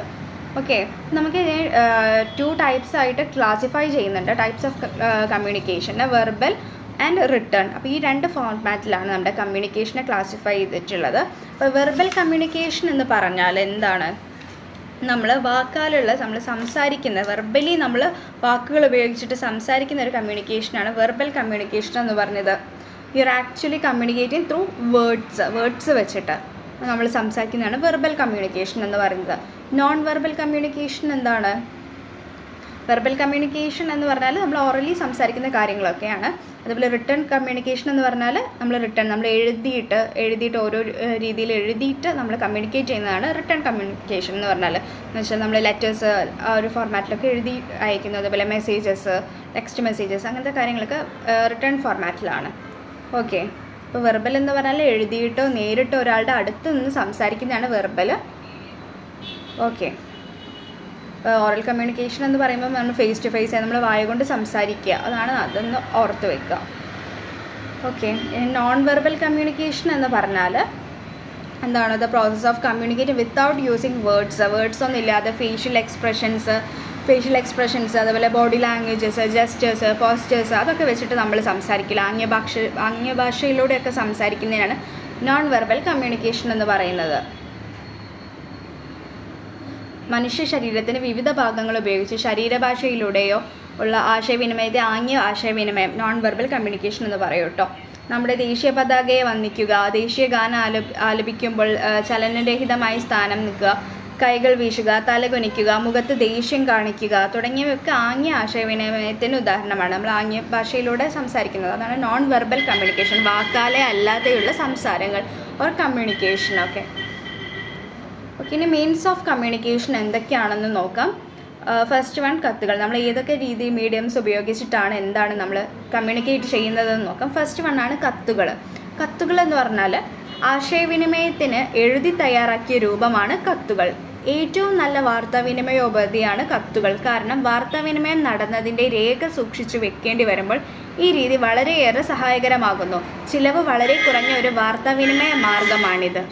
S1: ഓക്കെ, നമുക്ക് 2 ടൈപ്സ് ആയിട്ട് ക്ലാസിഫൈ ചെയ്യുന്നുണ്ട് types of communication, verbal and return. അപ്പോൾ ഈ 2 ഫോർമാറ്റിലാണ് നമ്മുടെ കമ്മ്യൂണിക്കേഷനെ ക്ലാസിഫൈ ചെയ്തിട്ടുള്ളത്. അപ്പോൾ വെർബൽ കമ്മ്യൂണിക്കേഷൻ എന്ന് പറഞ്ഞാൽ എന്താണ്? നമ്മൾ സംസാരിക്കുന്ന വെർബലി നമ്മൾ വാക്കുകൾ ഉപയോഗിച്ചിട്ട് സംസാരിക്കുന്ന ഒരു കമ്മ്യൂണിക്കേഷനാണ് വെർബൽ കമ്മ്യൂണിക്കേഷൻ എന്ന് പറഞ്ഞത്. You are actually communicating through words വെച്ചിട്ട് നമ്മൾ സംസാരിക്കുന്നതാണ് വെർബൽ കമ്മ്യൂണിക്കേഷൻ എന്ന് പറയുന്നത്. നോൺ വെർബൽ കമ്മ്യൂണിക്കേഷൻ എന്താണ്? വെർബൽ കമ്മ്യൂണിക്കേഷൻ എന്ന് പറഞ്ഞാൽ നമ്മൾ ഓറലി സംസാരിക്കുന്ന കാര്യങ്ങളൊക്കെയാണ്. അതുപോലെ റിട്ടേൺ കമ്മ്യൂണിക്കേഷൻ എന്ന് പറഞ്ഞാൽ നമ്മൾ എഴുതിയിട്ട് ഓരോ രീതിയിൽ എഴുതിയിട്ട് നമ്മൾ കമ്മ്യൂണിക്കേറ്റ് ചെയ്യുന്നതാണ് റിട്ടേൺ കമ്മ്യൂണിക്കേഷൻ എന്ന് പറഞ്ഞാൽ. എന്ന് വെച്ചാൽ നമ്മൾ ലെറ്റേഴ്സ് ആ ഒരു ഫോർമാറ്റിലൊക്കെ എഴുതി അയക്കുന്നു. അതുപോലെ ടെക്സ്റ്റ് മെസ്സേജസ് അങ്ങനത്തെ കാര്യങ്ങളൊക്കെ റിട്ടേൺ ഫോർമാറ്റിലാണ്. ഓക്കെ, ഇപ്പോൾ വെർബൽ എന്ന് പറഞ്ഞാൽ എഴുതിയിട്ടോ നേരിട്ടോ ഒരാളുടെ അടുത്ത് നിന്ന് സംസാരിക്കുന്നതാണ് വെർബൽ. ഓക്കെ, ഓറൽ കമ്മ്യൂണിക്കേഷൻ എന്ന് പറയുമ്പോൾ നമ്മൾ ഫേസ് ടു ഫേസ് നമ്മൾ വായ കൊണ്ട് സംസാരിക്കുക, അതൊന്ന് ഓർത്ത് വെക്കുക. ഓക്കെ, നോൺ വെർബൽ കമ്മ്യൂണിക്കേഷൻ എന്ന് പറഞ്ഞാൽ എന്താണ്? The process of communicate without using words ഒന്നും ഇല്ലാതെ ഫേഷ്യൽ എക്സ്പ്രഷൻസ് അതുപോലെ ബോഡി ലാംഗ്വേജസ്, ജസ്റ്റേഴ്സ്, പോസ്റ്റേഴ്സ് അതൊക്കെ വെച്ചിട്ട് നമ്മൾ സംസാരിക്കില്ല. ആംഗ്യഭാഷയിലൂടെയൊക്കെ സംസാരിക്കുന്നതിനാണ് നോൺ വെർബൽ കമ്മ്യൂണിക്കേഷൻ എന്ന് പറയുന്നത്. മനുഷ്യ ശരീരത്തിന് വിവിധ ഭാഗങ്ങൾ ഉപയോഗിച്ച് ശരീരഭാഷയിലൂടെയോ ഉള്ള ആശയവിനിമയത്തെ ആശയവിനിമയം നോൺ വെർബൽ കമ്മ്യൂണിക്കേഷൻ എന്ന് പറയും കേട്ടോ. നമ്മുടെ ദേശീയ പതാകയെ വന്ദിക്കുക, ദേശീയ ഗാനം ആലപിക്കുമ്പോൾ ചലനരഹിതമായി സ്ഥാനം നിൽക്കുക, കൈകൾ വീശുക, തലകുനിക്കുക, മുഖത്ത് ദേഷ്യം കാണിക്കുക തുടങ്ങിയവയൊക്കെ ആശയവിനിമയത്തിന് ഉദാഹരണമാണ്. നമ്മൾ ഭാഷയിലൂടെ സംസാരിക്കുന്നത്, അതാണ് നോൺ വെർബൽ കമ്മ്യൂണിക്കേഷൻ. വാക്കാലെ അല്ലാതെയുള്ള സംസാരങ്ങൾ ഓർ കമ്മ്യൂണിക്കേഷൻ. ഓക്കെ, ഇനി മീൻസ് ഓഫ് കമ്മ്യൂണിക്കേഷൻ എന്തൊക്കെയാണെന്ന് നോക്കാം. ഫസ്റ്റ് വൺ, കത്തുകൾ. നമ്മൾ ഏതൊക്കെ മീഡിയംസ് ഉപയോഗിച്ചിട്ടാണ് നമ്മൾ കമ്മ്യൂണിക്കേറ്റ് ചെയ്യുന്നതെന്ന് നോക്കാം. ഫസ്റ്റ് വൺ ആണ് കത്തുകൾ. കത്തുകൾ എന്ന് പറഞ്ഞാൽ ആശയവിനിമയത്തിന് എഴുതി തയ്യാറാക്കിയ രൂപമാണ് കത്തുകൾ. ഏറ്റവും നല്ല വാർത്താവിനിമയോപാധിയാണ് കത്തുകൾ. കാരണം വാർത്താവിനിമയം നടന്നതിൻ്റെ രേഖ സൂക്ഷിച്ചു വെക്കേണ്ടി വരുമ്പോൾ ഈ രീതി വളരെയേറെ സഹായകരമാകുന്നു. ചിലവ് വളരെ കുറഞ്ഞ ഒരു വാർത്താവിനിമയ മാർഗമാണിത്.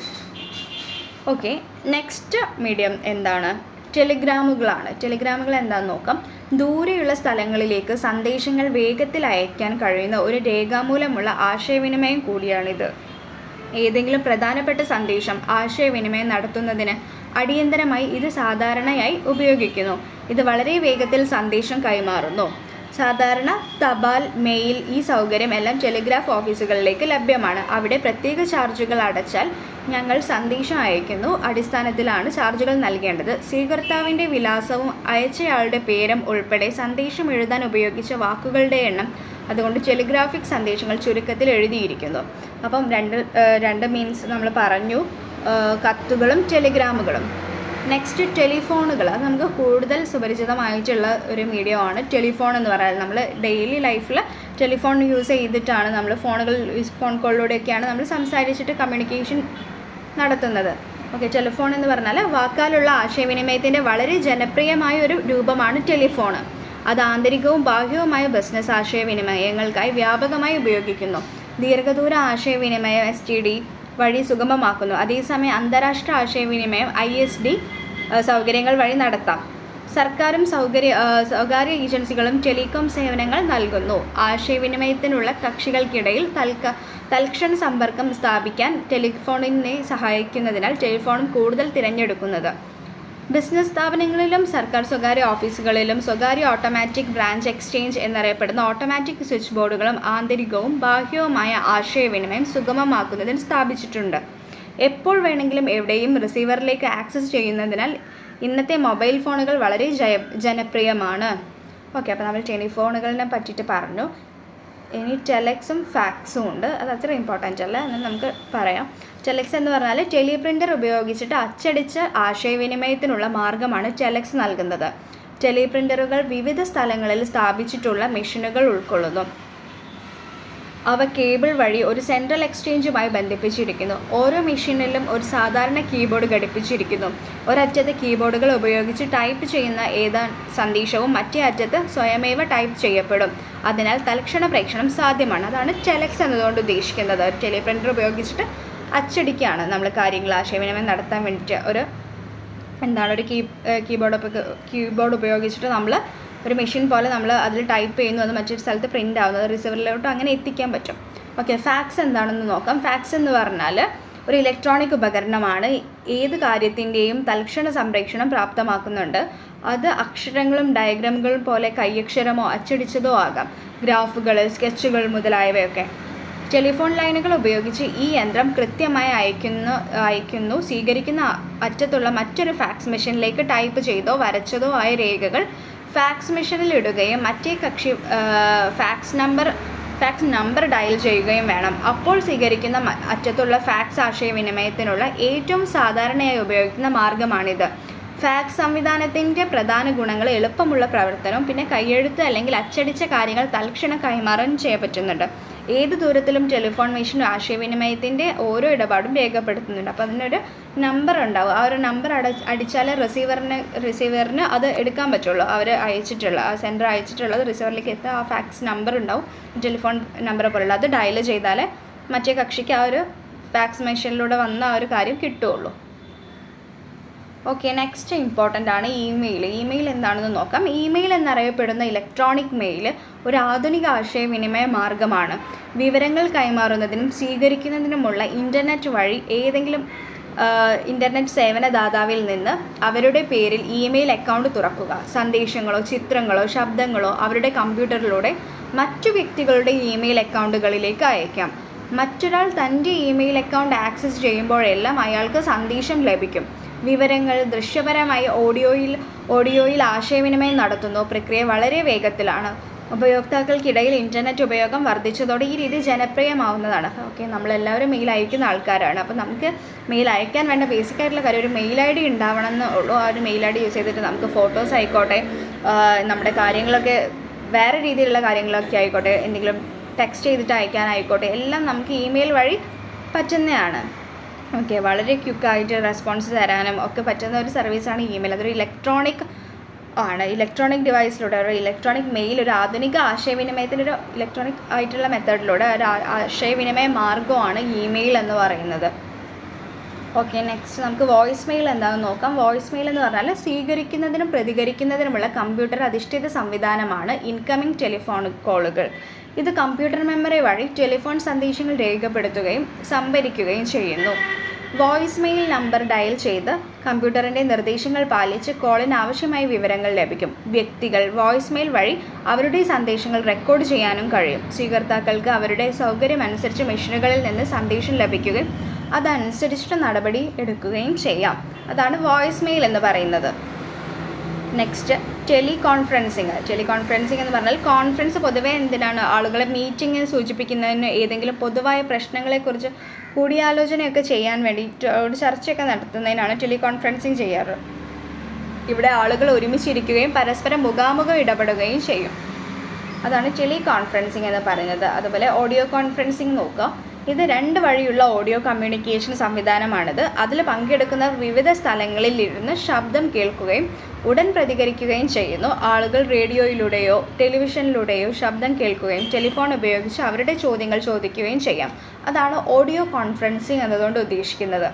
S1: ഓക്കെ, നെക്സ്റ്റ് മീഡിയം എന്താണ്? ടെലിഗ്രാമുകളാണ്. ടെലിഗ്രാമുകൾ എന്താണെന്ന് നോക്കാം. ദൂരെയുള്ള സ്ഥലങ്ങളിലേക്ക് സന്ദേശങ്ങൾ വേഗത്തിൽ അയക്കാൻ കഴിയുന്ന ഒരു രേഖാമൂലമുള്ള ആശയവിനിമയം കൂടിയാണിത്. ഏതെങ്കിലും പ്രധാനപ്പെട്ട സന്ദേശം ആശയവിനിമയം നടത്തുന്നതിന് അടിയന്തരമായി ഇത് സാധാരണയായി ഉപയോഗിക്കുന്നു. ഇത് വളരെ വേഗത്തിൽ സന്ദേശം കൈമാറുന്നു. സാധാരണ തപാൽ, മെയിൽ ഈ സൗകര്യം എല്ലാം ടെലിഗ്രാഫ് ഓഫീസുകളിലേക്ക് ലഭ്യമാണ്. അവിടെ പ്രത്യേക ചാർജുകൾ അടച്ചാൽ ഞങ്ങൾ സന്ദേശം അയക്കുന്നു അടിസ്ഥാനത്തിലാണ് ചാർജുകൾ നൽകേണ്ടത്. സ്വീകർത്താവിൻ്റെ വിലാസവും അയച്ചയാളുടെ പേരും ഉൾപ്പെടെ സന്ദേശം എഴുതാൻ ഉപയോഗിച്ച വാക്കുകളുടെ എണ്ണം അതുകൊണ്ട് ടെലിഗ്രാഫിക് സന്ദേശങ്ങൾ ചുരുക്കത്തിൽ എഴുതിയിരിക്കുന്നു. അപ്പം രണ്ട് മീൻസ് നമ്മൾ പറഞ്ഞു, കത്തുകളും ടെലിഗ്രാമുകളും. നെക്സ്റ്റ് ടെലിഫോണുകൾ. അത് നമുക്ക് കൂടുതൽ സുപരിചിതമായിട്ടുള്ള ഒരു മീഡിയമാണ് ടെലിഫോൺ എന്ന് പറയുന്നത്. നമ്മൾ ഡെയിലി ലൈഫിൽ ടെലിഫോൺ യൂസ് ചെയ്തിട്ടാണ് ഫോൺ കോളിലൂടെയൊക്കെയാണ് നമ്മൾ സംസാരിച്ചിട്ട് കമ്മ്യൂണിക്കേഷൻ നടത്തുന്നത്. ഓക്കെ, ടെലിഫോൺ എന്ന് പറഞ്ഞാൽ വാക്കാലുള്ള ആശയവിനിമയത്തിൻ്റെ വളരെ ജനപ്രിയമായ ഒരു രൂപമാണ് ടെലിഫോൺ. അത് ആന്തരികവും ബാഹ്യവുമായ ബിസിനസ് ആശയവിനിമയങ്ങൾക്കായി വ്യാപകമായി ഉപയോഗിക്കുന്നു. ദീർഘദൂര ആശയവിനിമയം STD വഴി സുഗമമാക്കുന്നു. അതേസമയം അന്താരാഷ്ട്ര ആശയവിനിമയം ISD സൗകര്യങ്ങൾ വഴി നടത്താം. സർക്കാരും സ്വകാര്യ ഏജൻസികളും ടെലികോം സേവനങ്ങൾ നൽകുന്നു. ആശയവിനിമയത്തിനുള്ള കക്ഷികൾക്കിടയിൽ തൽക്ഷണ സമ്പർക്കം സ്ഥാപിക്കാൻ ടെലിഫോണിനെ സഹായിക്കുന്നതിനാൽ ടെലിഫോണും കൂടുതൽ തിരഞ്ഞെടുക്കുന്നത്. ബിസിനസ് സ്ഥാപനങ്ങളിലും സർക്കാർ സ്വകാര്യ ഓഫീസുകളിലും സ്വകാര്യ ഓട്ടോമാറ്റിക് ബ്രാഞ്ച് എക്സ്ചേഞ്ച് എന്നറിയപ്പെടുന്ന ഓട്ടോമാറ്റിക് സ്വിച്ച് ബോർഡുകളും ആന്തരികവും ബാഹ്യവുമായ ആശയവിനിമയം സുഗമമാക്കുന്നതിന് സ്ഥാപിച്ചിട്ടുണ്ട്. എപ്പോൾ വേണമെങ്കിലും എവിടെയും റിസീവറിലേക്ക് ആക്സസ് ചെയ്യുന്നതിനാൽ ഇന്നത്തെ മൊബൈൽ ഫോണുകൾ വളരെ ജനപ്രിയമാണ്. ഓക്കെ, അപ്പോൾ നമ്മൾ ടെലിഫോണുകളെ പറ്റിയിട്ട് പറഞ്ഞു. ഇനി ടെലക്സും ഫാക്സും ഉണ്ട്. അത് അത്ര ഇമ്പോർട്ടൻ്റ് അല്ല, എന്നാൽ നമുക്ക് പറയാം. ടെലക്സ് എന്ന് പറഞ്ഞാൽ ടെലിപ്രിൻ്റർ ഉപയോഗിച്ചിട്ട് അച്ചടിച്ച ആശയവിനിമയത്തിനുള്ള മാർഗമാണ് ടെലക്സ് നൽകുന്നത്. ടെലിപ്രിൻ്ററുകൾ വിവിധ സ്ഥലങ്ങളിൽ സ്ഥാപിച്ചിട്ടുള്ള മെഷീനുകൾ ഉൾക്കൊള്ളുന്നു. അവ കേബിൾ വഴി ഒരു സെൻട്രൽ എക്സ്ചേഞ്ചുമായി ബന്ധിപ്പിച്ചിരിക്കുന്നു. ഓരോ മെഷീനിലും ഒരു സാധാരണ കീബോർഡ് ഘടിപ്പിച്ചിരിക്കുന്നു. ഒരറ്റത്ത് കീബോർഡുകൾ ഉപയോഗിച്ച് ടൈപ്പ് ചെയ്യുന്ന സന്ദേശവും മറ്റേ അറ്റത്ത് സ്വയമേവ ടൈപ്പ് ചെയ്യപ്പെടും. അതിനാൽ തൽക്ഷണ പ്രേക്ഷണം സാധ്യമാണ്. അതാണ് ടെലക്സ് എന്നതുകൊണ്ട് ഉദ്ദേശിക്കുന്നത്. ടെലിപ്രിൻ്റർ ഉപയോഗിച്ചിട്ട് അച്ചടിക്കുകയാണ് നമ്മൾ കാര്യങ്ങൾ ആശയവിനിമയം നടത്താൻ വേണ്ടിയിട്ട്. ഒരു കീബോർഡ് ഉപയോഗിച്ചിട്ട് നമ്മൾ ഒരു മെഷീൻ പോലെ നമ്മൾ അതിൽ ടൈപ്പ് ചെയ്യുന്നു, അത് മറ്റൊരു സ്ഥലത്ത് പ്രിൻ്റ് ആവുന്നത് റിസീവറിലോട്ട് അങ്ങനെ എത്തിക്കാൻ പറ്റും. ഓക്കെ, ഫാക്സ് എന്താണെന്ന് നോക്കാം. ഫാക്സ് എന്ന് പറഞ്ഞാൽ ഒരു ഇലക്ട്രോണിക് ഉപകരണമാണ്. ഏത് കാര്യത്തിൻ്റെയും തൽക്ഷണ സംപ്രേഷണം പ്രാപ്തമാക്കുന്നുണ്ട്. അത് അക്ഷരങ്ങളും ഡയഗ്രാമുകളും പോലെ കൈയക്ഷരമോ അച്ചടിച്ചതോ ആകാം. ഗ്രാഫുകൾ, സ്കെച്ചുകൾ മുതലായവയൊക്കെ. ടെലിഫോൺ ലൈനുകൾ ഉപയോഗിച്ച് ഈ യന്ത്രം കൃത്യമായി അയക്കുന്നു. സ്വീകരിക്കുന്ന അറ്റത്തുള്ള മറ്റൊരു ഫാക്സ് മെഷീനിലേക്ക് ടൈപ്പ് ചെയ്തോ വരച്ചതോ ആയ രേഖകൾ ഫാക്സ് മെഷീനിൽ ഇടുകയും മറ്റേ കക്ഷി ഫാക്സ് നമ്പർ ഡയൽ ചെയ്യുകയും വേണം. അപ്പോൾ സ്വീകരിക്കുന്ന അറ്റത്തുള്ള ഫാക്സ് ആശയവിനിമയത്തിനുള്ള ഏറ്റവും സാധാരണയായി ഉപയോഗിക്കുന്ന മാർഗമാണിത്. ഫാക്സ് സംവിധാനത്തിൻ്റെ പ്രധാന ഗുണങ്ങൾ എളുപ്പമുള്ള പ്രവർത്തനവും പിന്നെ കൈയെഴുത്ത് അല്ലെങ്കിൽ അച്ചടിച്ച കാര്യങ്ങൾ തൽക്ഷണം കൈമാറാൻ ചെയ്യാൻ പറ്റുന്നുണ്ട്. ഏത് ദൂരത്തിലും ടെലിഫോൺ മെഷീൻ ആശയവിനിമയത്തിൻ്റെ ഓരോ ഇടപാടും രേഖപ്പെടുത്തുന്നുണ്ട്. അപ്പോൾ അതിനൊരു നമ്പർ ഉണ്ടാവും. ആ ഒരു നമ്പർ അടിച്ചാൽ റിസീവറിന് അത് എടുക്കാൻ പറ്റുള്ളൂ. അവർ സെൻഡർ അയച്ചിട്ടുള്ളത് റിസീവറിലേക്ക് എത്തുക. ആ ഫാക്സ് നമ്പർ ഉണ്ടാവും, ടെലിഫോൺ നമ്പർ പോലുള്ള. അത് ഡയൽ ചെയ്താൽ മറ്റേ കക്ഷിക്ക് ആ ഒരു ഫാക്സ് മെഷീനിലൂടെ വന്ന ആ ഒരു കാര്യം കിട്ടുകയുള്ളൂ. ഓക്കെ, നെക്സ്റ്റ് ഇമ്പോർട്ടൻ്റ് ആണ് ഇമെയിൽ എന്താണെന്ന് നോക്കാം. ഇമെയിൽ എന്നറിയപ്പെടുന്ന ഇലക്ട്രോണിക് മെയിൽ ഒരു ആധുനിക ആശയവിനിമയ മാർഗമാണ്. വിവരങ്ങൾ കൈമാറുന്നതിനും സ്വീകരിക്കുന്നതിനുമുള്ള ഇൻ്റർനെറ്റ് വഴി ഏതെങ്കിലും ഇൻ്റർനെറ്റ് സേവനദാതാവിൽ നിന്ന് അവരുടെ പേരിൽ ഇമെയിൽ അക്കൗണ്ട് തുറക്കുക. സന്ദേശങ്ങളോ ചിത്രങ്ങളോ ശബ്ദങ്ങളോ അവരുടെ കമ്പ്യൂട്ടറിലൂടെ മറ്റു വ്യക്തികളുടെ ഇമെയിൽ അക്കൗണ്ടുകളിലേക്ക് അയക്കാം. മറ്റൊരാൾ തൻ്റെ ഇമെയിൽ അക്കൗണ്ട് ആക്സസ് ചെയ്യുമ്പോഴെല്ലാം അയാൾക്ക് സന്ദേശം ലഭിക്കും. വിവരങ്ങൾ ദൃശ്യപരമായി ഓഡിയോയിൽ ആശയവിനിമയം നടത്തുന്നു. പ്രക്രിയ വളരെ വേഗത്തിലാണ്. ഉപയോക്താക്കൾക്കിടയിൽ ഇൻ്റർനെറ്റ് ഉപയോഗം വർദ്ധിച്ചതോടെ ഈ രീതി ജനപ്രിയമാവുന്നതാണ്. ഓക്കെ, നമ്മളെല്ലാവരും മെയിൽ അയക്കുന്ന ആൾക്കാരാണ്. അപ്പോൾ നമുക്ക് മെയിൽ അയക്കാൻ വേണ്ട ബേസിക് ആയിട്ടുള്ള കാര്യം ഒരു മെയിൽ ഐ ഡി ഉണ്ടാവണമെന്നേ ഉള്ളൂ. ആ ഒരു മെയിൽ ഐ ഡി യൂസ് ചെയ്തിട്ട് നമുക്ക് ഫോട്ടോസ് ആയിക്കോട്ടെ, നമ്മുടെ കാര്യങ്ങളൊക്കെ വേറെ രീതിയിലുള്ള കാര്യങ്ങളൊക്കെ ആയിക്കോട്ടെ, എന്തെങ്കിലും ടെക്സ്റ്റ് ചെയ്തിട്ട് അയക്കാനായിക്കോട്ടെ, എല്ലാം നമുക്ക് ഇമെയിൽ വഴി പറ്റുന്നതാണ്. ഓക്കെ, വളരെ ക്വിക്കായിട്ട് റെസ്പോൺസ് തരാനും ഒക്കെ പറ്റുന്ന ഒരു സർവീസാണ് ഇമെയിൽ. അതൊരു ഇലക്ട്രോണിക് ഡിവൈസിലൂടെ ഒരു ഇലക്ട്രോണിക് മെയിൽ ഒരു ആധുനിക ആശയവിനിമയത്തിൻ്റെ ഒരു ഇലക്ട്രോണിക് ആയിട്ടുള്ള മെത്തേഡിലൂടെ ഒരു ആശയവിനിമയ മാർഗ്ഗമാണ് ഇമെയിൽ എന്ന് പറയുന്നത്. ഓക്കെ, നെക്സ്റ്റ് നമുക്ക് വോയിസ് മെയിൽ എന്താണെന്ന് നോക്കാം. വോയിസ് മെയിൽ എന്ന് പറഞ്ഞാൽ സ്വീകരിക്കുന്നതിനും പ്രതികരിക്കുന്നതിനുമുള്ള കമ്പ്യൂട്ടർ അധിഷ്ഠിത സംവിധാനമാണ് ഇൻകമിംഗ് ടെലിഫോൺ കോളുകൾ. ഇത് കമ്പ്യൂട്ടർ മെമ്മറി വഴി ടെലിഫോൺ സന്ദേശങ്ങൾ രേഖപ്പെടുത്തുകയും സംഭരിക്കുകയും ചെയ്യുന്നു. വോയിസ് മെയിൽ നമ്പർ ഡയൽ ചെയ്ത് കമ്പ്യൂട്ടറിൻ്റെ നിർദ്ദേശങ്ങൾ പാലിച്ച് കോളിന് ആവശ്യമായ വിവരങ്ങൾ ലഭിക്കും. വ്യക്തികൾ വോയിസ് മെയിൽ വഴി അവരുടെ സന്ദേശങ്ങൾ റെക്കോർഡ് ചെയ്യാനും കഴിയും. സ്വീകർത്താക്കൾക്ക് അവരുടെ സൗകര്യമനുസരിച്ച് മെഷീനുകളിൽ നിന്ന് സന്ദേശം ലഭിക്കുകയും അതനുസരിച്ചിട്ട് നടപടി എടുക്കുകയും ചെയ്യാം. അതാണ് വോയിസ് മെയിൽ എന്ന് പറയുന്നത്. നെക്സ്റ്റ് ടെലികോൺഫറൻസിങ് എന്ന് പറഞ്ഞാൽ കോൺഫറൻസ് പൊതുവെ എന്തിനാണ്? ആളുകളെ മീറ്റിങ്ങിന് സൂചിപ്പിക്കുന്നതിന്, ഏതെങ്കിലും പൊതുവായ പ്രശ്നങ്ങളെക്കുറിച്ച് കൂടിയാലോചനയൊക്കെ ചെയ്യാൻ വേണ്ടിയിട്ട് ഒരു ചർച്ചയൊക്കെ നടത്തുന്നതിനാണ് ടെലികോൺഫറൻസിങ് ചെയ്യാറ്. ഇവിടെ ആളുകൾ ഒരുമിച്ചിരിക്കുകയും പരസ്പരം മുഖാമുഖം ഇടപെടുകയും ചെയ്യും. അതാണ് ടെലികോൺഫറൻസിങ് എന്ന് പറയുന്നത്. അതുപോലെ ഓഡിയോ കോൺഫറൻസിങ് നോക്കുക. ഇത് 2 വഴിയുള്ള ഓഡിയോ കമ്മ്യൂണിക്കേഷൻ സംവിധാനമാണിത്. അതിൽ പങ്കെടുക്കുന്ന വിവിധ സ്ഥലങ്ങളിൽ ഇരുന്ന് ശബ്ദം കേൾക്കുകയും ഉടൻ പ്രതികരിക്കുകയും ചെയ്യുന്നു. ആളുകൾ റേഡിയോയിലൂടെയോ ടെലിവിഷനിലൂടെയോ ശബ്ദം കേൾക്കുകയും ടെലിഫോൺ ഉപയോഗിച്ച് അവരുടെ ചോദ്യങ്ങൾ ചോദിക്കുകയും ചെയ്യാം. അതാണ് ഓഡിയോ കോൺഫറൻസിങ് എന്നതുകൊണ്ട് ഉദ്ദേശിക്കുന്നത്.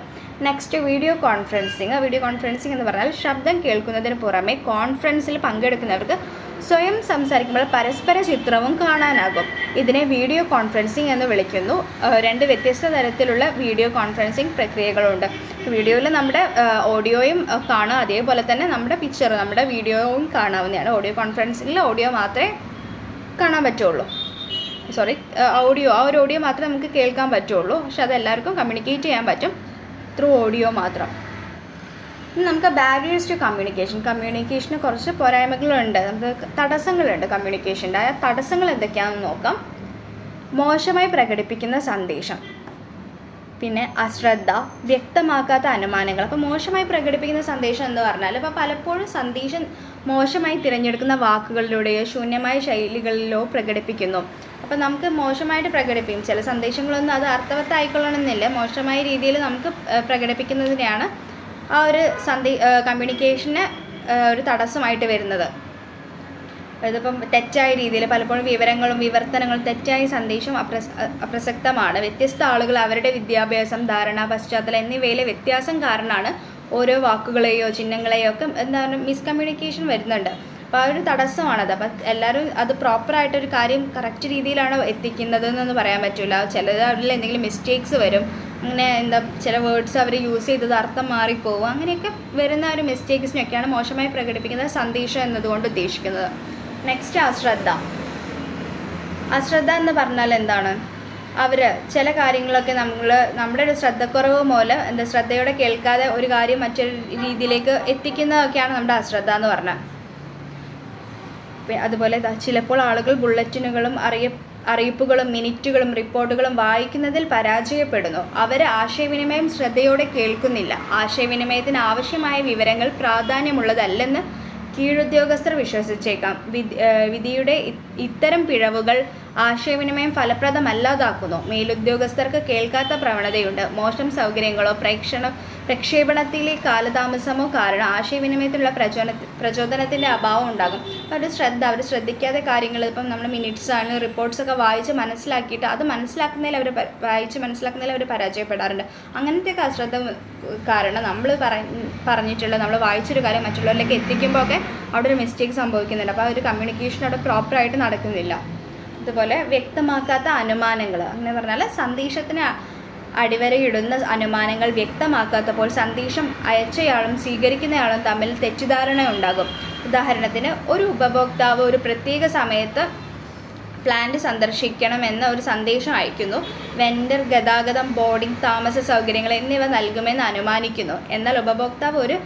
S1: നെക്സ്റ്റ് വീഡിയോ കോൺഫറൻസിങ് എന്ന് പറഞ്ഞാൽ ശബ്ദം കേൾക്കുന്നതിന് പുറമെ കോൺഫറൻസിൽ പങ്കെടുക്കുന്നവർക്ക് സ്വയം സംസാരിക്കുമ്പോൾ പരസ്പര ചിത്രവും കാണാനാകും. ഇതിനെ വീഡിയോ കോൺഫറൻസിങ് എന്ന് വിളിക്കുന്നു. 2 വ്യത്യസ്ത തരത്തിലുള്ള വീഡിയോ കോൺഫറൻസിങ് പ്രക്രിയകളുണ്ട്. വീഡിയോയിൽ നമ്മുടെ ഓഡിയോയും കാണാം, അതേപോലെ തന്നെ നമ്മുടെ നമ്മുടെ വീഡിയോയും കാണാവുന്നതാണ്. ഓഡിയോ കോൺഫറൻസിങ്ങിൽ ഓഡിയോ മാത്രമേ കാണാൻ പറ്റുള്ളൂ. ആ ഒരു ഓഡിയോ മാത്രമേ നമുക്ക് കേൾക്കാൻ പറ്റുള്ളൂ. പക്ഷെ അതെല്ലാവർക്കും കമ്മ്യൂണിക്കേറ്റ് ചെയ്യാൻ പറ്റും ത്രൂ ഓഡിയോ മാത്രം. നമുക്ക് ബാരിയേഴ്സ് ടു കമ്മ്യൂണിക്കേഷന് കുറച്ച് പോരായ്മകളുണ്ട്, നമുക്ക് തടസ്സങ്ങളുണ്ട് കമ്മ്യൂണിക്കേഷൻ്റെ. ആ തടസ്സങ്ങൾ എന്തൊക്കെയാണെന്ന് നോക്കാം. മോശമായി പ്രകടിപ്പിക്കുന്ന സന്ദേശം, പിന്നെ അശ്രദ്ധ, വ്യക്തമാക്കാത്ത അനുമാനങ്ങൾ. അപ്പോൾ മോശമായി പ്രകടിപ്പിക്കുന്ന സന്ദേശം എന്ന് പറഞ്ഞാൽ ഇപ്പോൾ പലപ്പോഴും സന്ദേശം മോശമായി തിരഞ്ഞെടുക്കുന്ന വാക്കുകളിലൂടെയോ ശൂന്യമായ ശൈലികളിലോ പ്രകടിപ്പിക്കുന്നു. അപ്പോൾ നമുക്ക് മോശമായിട്ട് പ്രകടിപ്പിക്കും. ചില സന്ദേശങ്ങളൊന്നും അത് അർത്ഥവത്തായിക്കൊള്ളണമെന്നില്ല, മോശമായ രീതിയിൽ നമുക്ക് പ്രകടിപ്പിക്കുന്നതിനെയാണ് ആ ഒരു കമ്മ്യൂണിക്കേഷന് ഒരു തടസ്സമായിട്ട് വരുന്നത്. ഇതിപ്പം തെറ്റായ രീതിയിൽ പലപ്പോഴും വിവർത്തനങ്ങളും തെറ്റായ സന്ദേശം അപ്രസക്തമാണ്. വ്യത്യസ്ത ആളുകൾ അവരുടെ വിദ്യാഭ്യാസം, ധാരണ, പശ്ചാത്തലം എന്നിവയിലെ വ്യത്യാസം കാരണമാണ് ഓരോ വാക്കുകളെയോ ചിഹ്നങ്ങളെയോ ഒക്കെ മിസ്കമ്മ്യൂണിക്കേഷൻ വരുന്നുണ്ട്. അപ്പോൾ ആ ഒരു തടസ്സമാണത്. അപ്പം എല്ലാവരും അത് പ്രോപ്പറായിട്ടൊരു കാര്യം കറക്റ്റ് രീതിയിലാണ് എത്തിക്കുന്നത് എന്നൊന്നും പറയാൻ പറ്റില്ല. ചിലതിൽ എന്തെങ്കിലും മിസ്റ്റേക്സ് വരും. അങ്ങനെ ചില വേർഡ്സ് അവർ യൂസ് ചെയ്തത് അർത്ഥം മാറിപ്പോവും. അങ്ങനെയൊക്കെ വരുന്ന ഒരു മിസ്റ്റേക്സിനൊക്കെയാണ് മോശമായി പ്രകടിപ്പിക്കുന്ന സന്ദേശം എന്നതുകൊണ്ട് ഉദ്ദേശിക്കുന്നത്. നെക്സ്റ്റ് അശ്രദ്ധ എന്ന് പറഞ്ഞാൽ എന്താണ്? അവർ ചില കാര്യങ്ങളൊക്കെ നമ്മുടെ ഒരു ശ്രദ്ധക്കുറവ് മൂലം ശ്രദ്ധയോടെ കേൾക്കാതെ ഒരു കാര്യം മറ്റൊരു രീതിയിലേക്ക് എത്തിക്കുന്നതൊക്കെയാണ് നമ്മുടെ അശ്രദ്ധ എന്ന് പറഞ്ഞാൽ. അതുപോലെ ചിലപ്പോൾ ആളുകൾ ബുള്ളറ്റിനുകളും അറിയിപ്പുകളും മിനിറ്റുകളും റിപ്പോർട്ടുകളും വായിക്കുന്നതിൽ പരാജയപ്പെടുന്നു. അവർ ആശയവിനിമയം ശ്രദ്ധയോടെ കേൾക്കുന്നില്ല. ആശയവിനിമയത്തിന് ആവശ്യമായ വിവരങ്ങൾ പ്രാധാന്യമുള്ളതല്ലെന്ന് കീഴുദ്യോഗസ്ഥർ വിശ്വസിച്ചേക്കാം. വിധിയുടെ ഇത്തരം പിഴവുകൾ ആശയവിനിമയം ഫലപ്രദമല്ലാതാക്കുന്നു. മേലുദ്യോഗസ്ഥർക്ക് കേൾക്കാത്ത പ്രവണതയുണ്ട്. മോശം സൗകര്യങ്ങളോ പ്രക്ഷേപണത്തിലെ കാലതാമസമോ കാരണം ആശയവിനിമയത്തിലുള്ള പ്രചോദനത്തിൻ്റെ അഭാവം ഉണ്ടാകും. അവർ ശ്രദ്ധിക്കാതെ കാര്യങ്ങൾ, ഇപ്പം നമ്മൾ മിനിറ്റ്സ് ആണ് റിപ്പോർട്ട്സൊക്കെ വായിച്ച് മനസ്സിലാക്കിയിട്ട് അത് മനസ്സിലാക്കുന്നതിൽ അവർ പരാജയപ്പെടാറുണ്ട്. അങ്ങനത്തെ അശ്രദ്ധ കാരണം നമ്മൾ പറഞ്ഞിട്ടുള്ള നമ്മൾ വായിച്ചൊരു കാര്യം മറ്റുള്ളവരിലേക്ക് എത്തിക്കുമ്പോൾ ഒക്കെ അവിടെ ഒരു മിസ്റ്റേക്ക് സംഭവിക്കുന്നുണ്ട്. അപ്പോൾ ആ ഒരു കമ്മ്യൂണിക്കേഷൻ അവിടെ പ്രോപ്പറായിട്ട് നടക്കുന്നില്ല. അതുപോലെ വ്യക്തമാക്കാത്ത അനുമാനങ്ങൾ, അങ്ങനെ പറഞ്ഞാൽ സന്ദേശത്തിന് അടിവരയിടുന്ന അനുമാനങ്ങൾ വ്യക്തമാക്കാത്തപ്പോൾ സന്ദേശം അയച്ചയാളും സ്വീകരിക്കുന്നയാളും തമ്മിൽ തെറ്റിദ്ധാരണ ഉണ്ടാകും. ഉദാഹരണത്തിന്, ഒരു ഉപഭോക്താവ് ഒരു പ്രത്യേക സമയത്ത് പ്ലാന്റ് സന്ദർശിക്കണമെന്ന ഒരു സന്ദേശം അയക്കുന്നു. വെൻഡർ ഗതാഗതം, ബോർഡിംഗ്, താമസ സൗകര്യങ്ങൾ എന്നിവ നൽകുമെന്ന് അനുമാനിക്കുന്നു. എന്നാൽ ഉപഭോക്താവ് ഒരു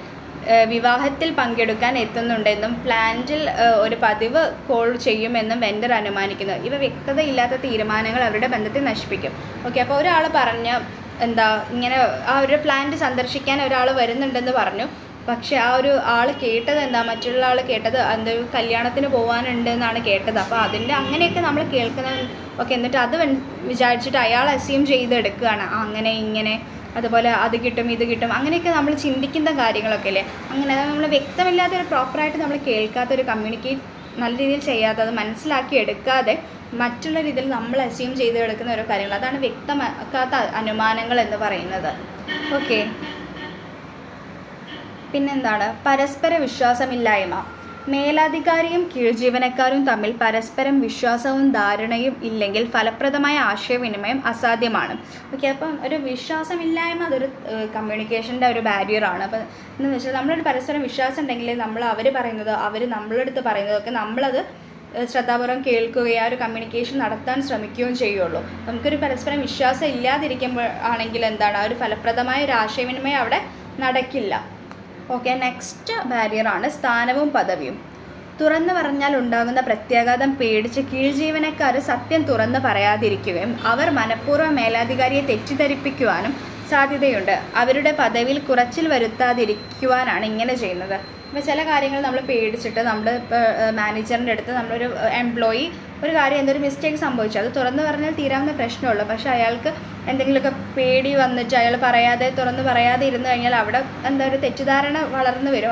S1: വിവാഹത്തിൽ പങ്കെടുക്കാൻ എത്തുന്നുണ്ടെന്നും പ്ലാന്റിൽ ഒരു പതിവ് കോൾ ചെയ്യുമെന്നും വെൻഡർ അനുമാനിക്കുന്നു. ഇവ വ്യക്തതയില്ലാത്ത തീരുമാനങ്ങൾ അവരുടെ ബന്ധത്തെ നശിപ്പിക്കും. ഓക്കെ, അപ്പോൾ ഒരാൾ ഇങ്ങനെ ആ ഒരു പ്ലാന്റ് സന്ദർശിക്കാൻ ഒരാൾ വരുന്നുണ്ടെന്ന് പറഞ്ഞു. പക്ഷെ ആ ഒരു ആൾ കേട്ടത് മറ്റുള്ള ആൾ കേട്ടത് എന്തൊരു കല്യാണത്തിന് പോകാനുണ്ട് എന്നാണ് കേട്ടത്. അപ്പോൾ അങ്ങനെയൊക്കെ നമ്മൾ കേൾക്കുന്നത് എന്നിട്ട് അത് വിചാരിച്ചിട്ട് അയാൾ അസ്യൂം ചെയ്തെടുക്കുകയാണ്, അങ്ങനെ ഇങ്ങനെ, അതുപോലെ അത് കിട്ടും ഇത് കിട്ടും, അങ്ങനെയൊക്കെ നമ്മൾ ചിന്തിക്കുന്ന കാര്യങ്ങളൊക്കെ അല്ലേ. അങ്ങനെ നമ്മൾ വ്യക്തമില്ലാത്ത ഒരു പ്രോപ്പറായിട്ട് നമ്മൾ കേൾക്കാത്ത ഒരു കമ്മ്യൂണിക്കേറ്റ് നല്ല രീതിയിൽ ചെയ്യാതെ അത് മനസ്സിലാക്കി എടുക്കാതെ മറ്റുള്ള രീതിയിൽ നമ്മൾ അസ്യൂം ചെയ്ത് എടുക്കുന്ന ഓരോ കാര്യങ്ങൾ, അതാണ് വ്യക്തമാക്കാത്ത അനുമാനങ്ങൾ എന്ന് പറയുന്നത്. ഓക്കെ, പിന്നെന്താണ് പരസ്പര വിശ്വാസമില്ലായ്മ. മേലധികാരിയും കീഴ്ജീവനക്കാരും തമ്മിൽ പരസ്പരം വിശ്വാസവും ധാരണയും ഇല്ലെങ്കിൽ ഫലപ്രദമായ ആശയവിനിമയം അസാധ്യമാണ്. ഓക്കെ, അപ്പം ഒരു വിശ്വാസമില്ലായ്മ അതൊരു കമ്മ്യൂണിക്കേഷൻ്റെ ഒരു ബാരിയറാണ്. അപ്പം എന്ന് വെച്ചാൽ നമ്മളൊരു പരസ്പരം വിശ്വാസം ഉണ്ടെങ്കിൽ അവർ പറയുന്നതോ അവർ നമ്മളടുത്ത് പറയുന്നതൊക്കെ നമ്മളത് ശ്രദ്ധാപൂർവ്വം കേൾക്കുകയും ആ ഒരു കമ്മ്യൂണിക്കേഷൻ നടത്താൻ ശ്രമിക്കുകയും ചെയ്യുള്ളൂ. നമുക്കൊരു പരസ്പരം വിശ്വാസം ഇല്ലാതിരിക്കുമ്പോൾ ആണെങ്കിൽ ആ ഒരു ഫലപ്രദമായ ഒരു ആശയവിനിമയം അവിടെ നടക്കില്ല. ഓക്കെ, നെക്സ്റ്റ് ബാരിയറാണ് സ്ഥാനവും പദവിയും. തുറന്നു പറഞ്ഞാൽ ഉണ്ടാകുന്ന പ്രത്യാഘാതം പേടിച്ച് കീഴ്ജീവനക്കാർ സത്യം തുറന്ന് പറയാതിരിക്കുകയും അവർ മനഃപൂർവ്വം മേലധികാരിയെ തെറ്റിദ്ധരിപ്പിക്കുവാനും സാധ്യതയുണ്ട്. അവരുടെ പദവിയിൽ കുറച്ചിൽ വരുത്താതിരിക്കുവാനാണ് ഇങ്ങനെ ചെയ്യുന്നത്. അപ്പോൾ ചില കാര്യങ്ങൾ നമ്മൾ പേടിച്ചിട്ട് നമ്മൾ ഇപ്പോൾ മാനേജറിൻ്റെ അടുത്ത് നമ്മളൊരു എംപ്ലോയി ഒരു കാര്യം എന്തൊരു മിസ്റ്റേക്ക് സംഭവിച്ചു, അത് തുറന്ന് പറഞ്ഞാൽ തീരാവുന്ന പ്രശ്നമുള്ളൂ. പക്ഷേ അയാൾക്ക് എന്തെങ്കിലുമൊക്കെ പേടി വന്നിട്ട് അയാൾ തുറന്ന് പറയാതെ ഇരുന്ന് കഴിഞ്ഞാൽ അവിടെ ഒരു തെറ്റിദ്ധാരണ വളർന്നു വരും.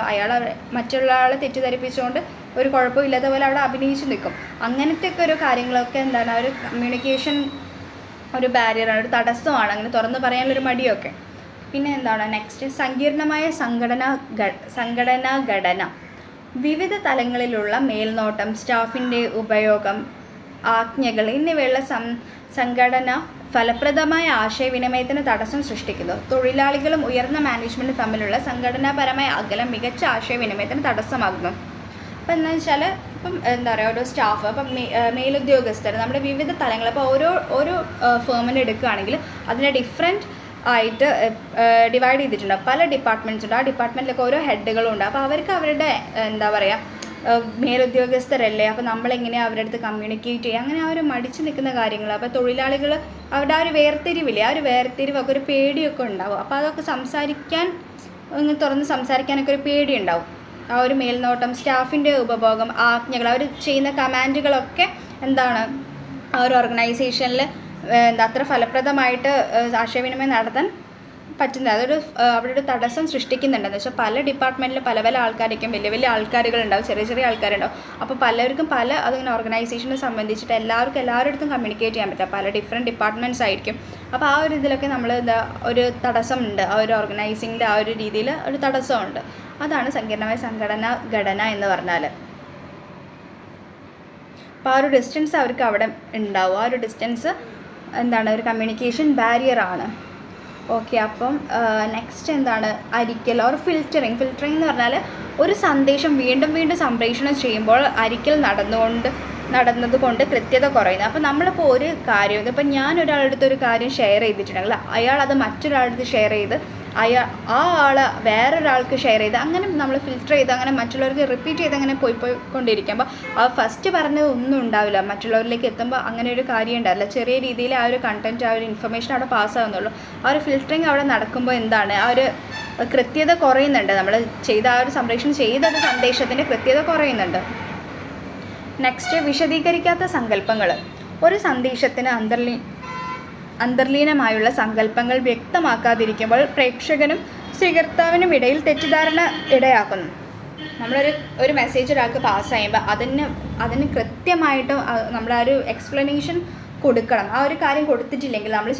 S1: മറ്റുള്ള ആളെ തെറ്റിദ്ധരിപ്പിച്ചുകൊണ്ട് ഒരു കുഴപ്പമില്ലാത്ത പോലെ അവിടെ അഭിനയിച്ച് നിൽക്കും. അങ്ങനത്തെ ഒക്കെ ഒരു കാര്യങ്ങളൊക്കെ ഒരു കമ്മ്യൂണിക്കേഷൻ ഒരു ബാരിയറാണ്, ഒരു തടസ്സമാണ്, അങ്ങനെ തുറന്ന് പറയാനുള്ളൊരു മടിയൊക്കെ. പിന്നെ നെക്സ്റ്റ് സങ്കീർണമായ സംഘടനാ ഘടന. വിവിധ തലങ്ങളിലുള്ള മേൽനോട്ടം, സ്റ്റാഫിൻ്റെ ഉപയോഗം, ആജ്ഞകൾ എന്നിവയുള്ള സംഘടന ഫലപ്രദമായ ആശയവിനിമയത്തിന് തടസ്സം സൃഷ്ടിക്കുന്നു. തൊഴിലാളികളും ഉയർന്ന മാനേജ്മെൻറ്റും തമ്മിലുള്ള സംഘടനാപരമായ അകലം മികച്ച ആശയവിനിമയത്തിന് തടസ്സമാകുന്നു. അപ്പം എന്താണെന്ന് വെച്ചാൽ ഇപ്പം ഒരു സ്റ്റാഫ്, അപ്പം മേലുദ്യോഗസ്ഥർ നമ്മുടെ വിവിധ തലങ്ങൾ, അപ്പോൾ ഓരോ ഫേമിനെ എടുക്കുകയാണെങ്കിൽ അതിനെ ഡിഫറെൻറ്റ് ആയിട്ട് ഡിവൈഡ് ചെയ്തിട്ടുണ്ട്. പല ഡിപ്പാർട്ട്മെൻറ്റ്സ് ഉണ്ട്. ആ ഡിപ്പാർട്ട്മെൻറ്റിലൊക്കെ ഓരോ ഹെഡുകളുണ്ട്. അപ്പോൾ അവർക്ക് അവരുടെ മേലുദ്യോഗസ്ഥരല്ലേ, അപ്പോൾ നമ്മളെങ്ങനെയാണ് അവരുടെ അടുത്ത് കമ്മ്യൂണിക്കേറ്റ് ചെയ്യുക, അങ്ങനെ അവർ മടിച്ച് നിൽക്കുന്ന കാര്യങ്ങൾ. അപ്പോൾ തൊഴിലാളികൾ അവരുടെ ആ ഒരു വേർതിരിവില്ലേ, ആ ഒരു വേർതിരിവൊക്കെ ഒരു പേടിയൊക്കെ ഉണ്ടാവും. അപ്പോൾ അതൊക്കെ തുറന്ന് സംസാരിക്കാനൊക്കെ ഒരു പേടി ഉണ്ടാവും. ആ ഒരു മേൽനോട്ടം, സ്റ്റാഫിൻ്റെ ഉപഭോഗം, ആജ്ഞകൾ, അവർ ചെയ്യുന്ന കമാൻഡുകളൊക്കെ ആ ഒരു ഓർഗനൈസേഷനിൽ അത്ര ഫലപ്രദമായിട്ട് ആശയവിനിമയം നടത്താൻ പറ്റുന്നത്. അവിടെ ഒരു തടസ്സം സൃഷ്ടിക്കുന്നുണ്ടെന്ന് വെച്ചാൽ പല ഡിപ്പാർട്ട്മെൻറ്റിൽ പല ആൾക്കാരൊക്കെ വലിയ ആൾക്കാരുകളുണ്ടാവും, ചെറിയ ആൾക്കാരുണ്ടാവും. അപ്പോൾ പലർക്കും അതിങ്ങനെ ഓർഗനൈസേഷനെ സംബന്ധിച്ചിട്ട് എല്ലാവരുടെ അടുത്തും കമ്മ്യൂണിക്കേറ്റ് ചെയ്യാൻ പറ്റുക, പല ഡിഫറെൻറ്റ് ഡിപ്പാർട്ട്മെൻറ്റ്സ് ആയിരിക്കും. അപ്പോൾ ആ ഒരു ഇതിലൊക്കെ നമ്മൾ ഒരു തടസ്സമുണ്ട്, ആ ഒരു ഓർഗനൈസിങ്ങിൻ്റെ ആ ഒരു രീതിയിൽ ഒരു തടസ്സമുണ്ട്. അതാണ് സങ്കീർണമായ ഘടന എന്ന് പറഞ്ഞാൽ. അപ്പോൾ ആ ഒരു ഡിസ്റ്റൻസ് അവർക്ക് അവിടെ ഉണ്ടാവും. ആ ഒരു ഡിസ്റ്റൻസ് ഒരു കമ്മ്യൂണിക്കേഷൻ ബാരിയറാണ്. ഓക്കെ, അപ്പം നെക്സ്റ്റ് അരിക്കൽ ഓർ ഫിൽറ്ററിങ് എന്ന് പറഞ്ഞാൽ ഒരു സന്ദേശം വീണ്ടും സംപ്രേഷണം ചെയ്യുമ്പോൾ അരിക്കൽ നടന്നതുകൊണ്ട് കൃത്യത കുറയുന്നു. അപ്പോൾ നമ്മളിപ്പോൾ ഒരു കാര്യം, ഇതിപ്പോൾ ഞാൻ ഒരാളുടെ ഒരു കാര്യം ഷെയർ ചെയ്തിട്ടുണ്ടെങ്കിൽ അയാൾ അത് മറ്റൊരാളുടെ ഷെയർ ചെയ്ത് ആ ആൾ വേറൊരാൾക്ക് ഷെയർ ചെയ്ത് അങ്ങനെ നമ്മൾ ഫിൽറ്റർ ചെയ്ത് അങ്ങനെ മറ്റുള്ളവർക്ക് റിപ്പീറ്റ് ചെയ്ത് അങ്ങനെ പോയിക്കൊണ്ടിരിക്കുമ്പോൾ ആ ഫസ്റ്റ് പറഞ്ഞത് ഒന്നും ഉണ്ടാവില്ല, മറ്റുള്ളവരിലേക്ക് എത്തുമ്പോൾ അങ്ങനെ ഒരു കാര്യം ഉണ്ടാവില്ല. ചെറിയ രീതിയിൽ ആ ഒരു കണ്ടൻറ്റ്, ആ ഒരു ഇൻഫർമേഷൻ അവിടെ പാസ്സാകുന്നുള്ളൂ. ആ ഒരു ഫിൽറ്ററിങ് അവിടെ നടക്കുമ്പോൾ ആ ഒരു കൃത്യത കുറയുന്നുണ്ട്. നമ്മൾ ആ ഒരു സംപ്രേഷണം ചെയ്ത ഒരു സന്ദേശത്തിൻ്റെ കൃത്യത കുറയുന്നുണ്ട്. നെക്സ്റ്റ് വിശദീകരിക്കാത്ത സങ്കല്പങ്ങൾ. ഒരു സന്ദേശത്തിന് അന്തർലീനമായുള്ള സങ്കല്പങ്ങൾ വ്യക്തമാക്കാതിരിക്കുമ്പോൾ പ്രേക്ഷകനും സ്വീകർത്താവിനും ഇടയിൽ തെറ്റിദ്ധാരണ ഇടയാക്കുന്നു. ഒരു മെസ്സേജ് ഒരാൾക്ക് പാസ് ചെയ്യുമ്പോൾ അതിന് കൃത്യമായിട്ട് നമ്മൾ ആ ഒരു എക്സ്പ്ലനേഷൻ കൊടുക്കണം. ആ ഒരു കാര്യം കൊടുത്തിട്ടില്ലെങ്കിൽ നമ്മൾ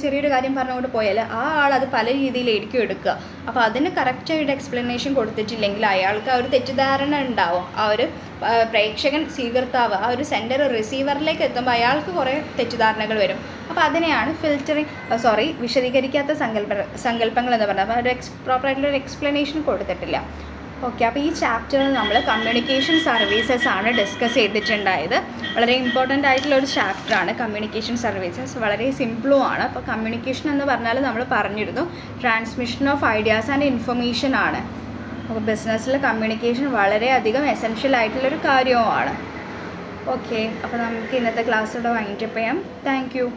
S1: ചെറിയൊരു കാര്യം പറഞ്ഞുകൊണ്ട് പോയാൽ ആ ആൾ അത് പല രീതിയിലായിരിക്കും എടുക്കുക. അപ്പോൾ അതിന് കറക്റ്റായിട്ട് എക്സ്പ്ലനേഷൻ കൊടുത്തിട്ടില്ലെങ്കിൽ അയാൾക്ക് ആ ഒരു തെറ്റിദ്ധാരണ ഉണ്ടാവും. ആ ഒരു പ്രേക്ഷകൻ സ്വീകർത്താവ് ആ ഒരു സെൻഡർ റിസീവറിലേക്ക് എത്തുമ്പോൾ അയാൾക്ക് കുറേ തെറ്റിദ്ധാരണകൾ വരും. അപ്പോൾ അതിനെയാണ് വിശദീകരിക്കാത്ത സങ്കല്പങ്ങൾ എന്ന് പറഞ്ഞാൽ ഒരു പ്രോപ്പറായിട്ടുള്ളൊരു എക്സ്പ്ലനേഷൻ കൊടുത്തിട്ടില്ല. ഓക്കെ, അപ്പോൾ ഈ ചാപ്റ്ററിൽ നമ്മൾ കമ്മ്യൂണിക്കേഷൻ സർവീസസ് ആണ് ഡിസ്കസ് ചെയ്തിട്ടുണ്ടായത്. വളരെ ഇമ്പോർട്ടൻ്റ് ആയിട്ടുള്ള ഒരു ചാപ്റ്ററാണ് കമ്മ്യൂണിക്കേഷൻ സർവീസസ്. വളരെ സിമ്പിളും ആണ്. അപ്പോൾ കമ്മ്യൂണിക്കേഷൻ എന്ന് പറഞ്ഞാൽ നമ്മൾ പറഞ്ഞിരുന്നു transmission of ideas and information ആണ്. അപ്പോൾ ബിസിനസ്സിൽ കമ്മ്യൂണിക്കേഷൻ വളരെയധികം എസെൻഷ്യൽ ആയിട്ടുള്ളൊരു കാര്യവുമാണ്. ഓക്കെ, അപ്പോൾ നമുക്ക് ഇന്നത്തെ ക്ലാസ് ഇവിടെ വൈൻഡപ്പ് ചെയ്യാം. Thank you.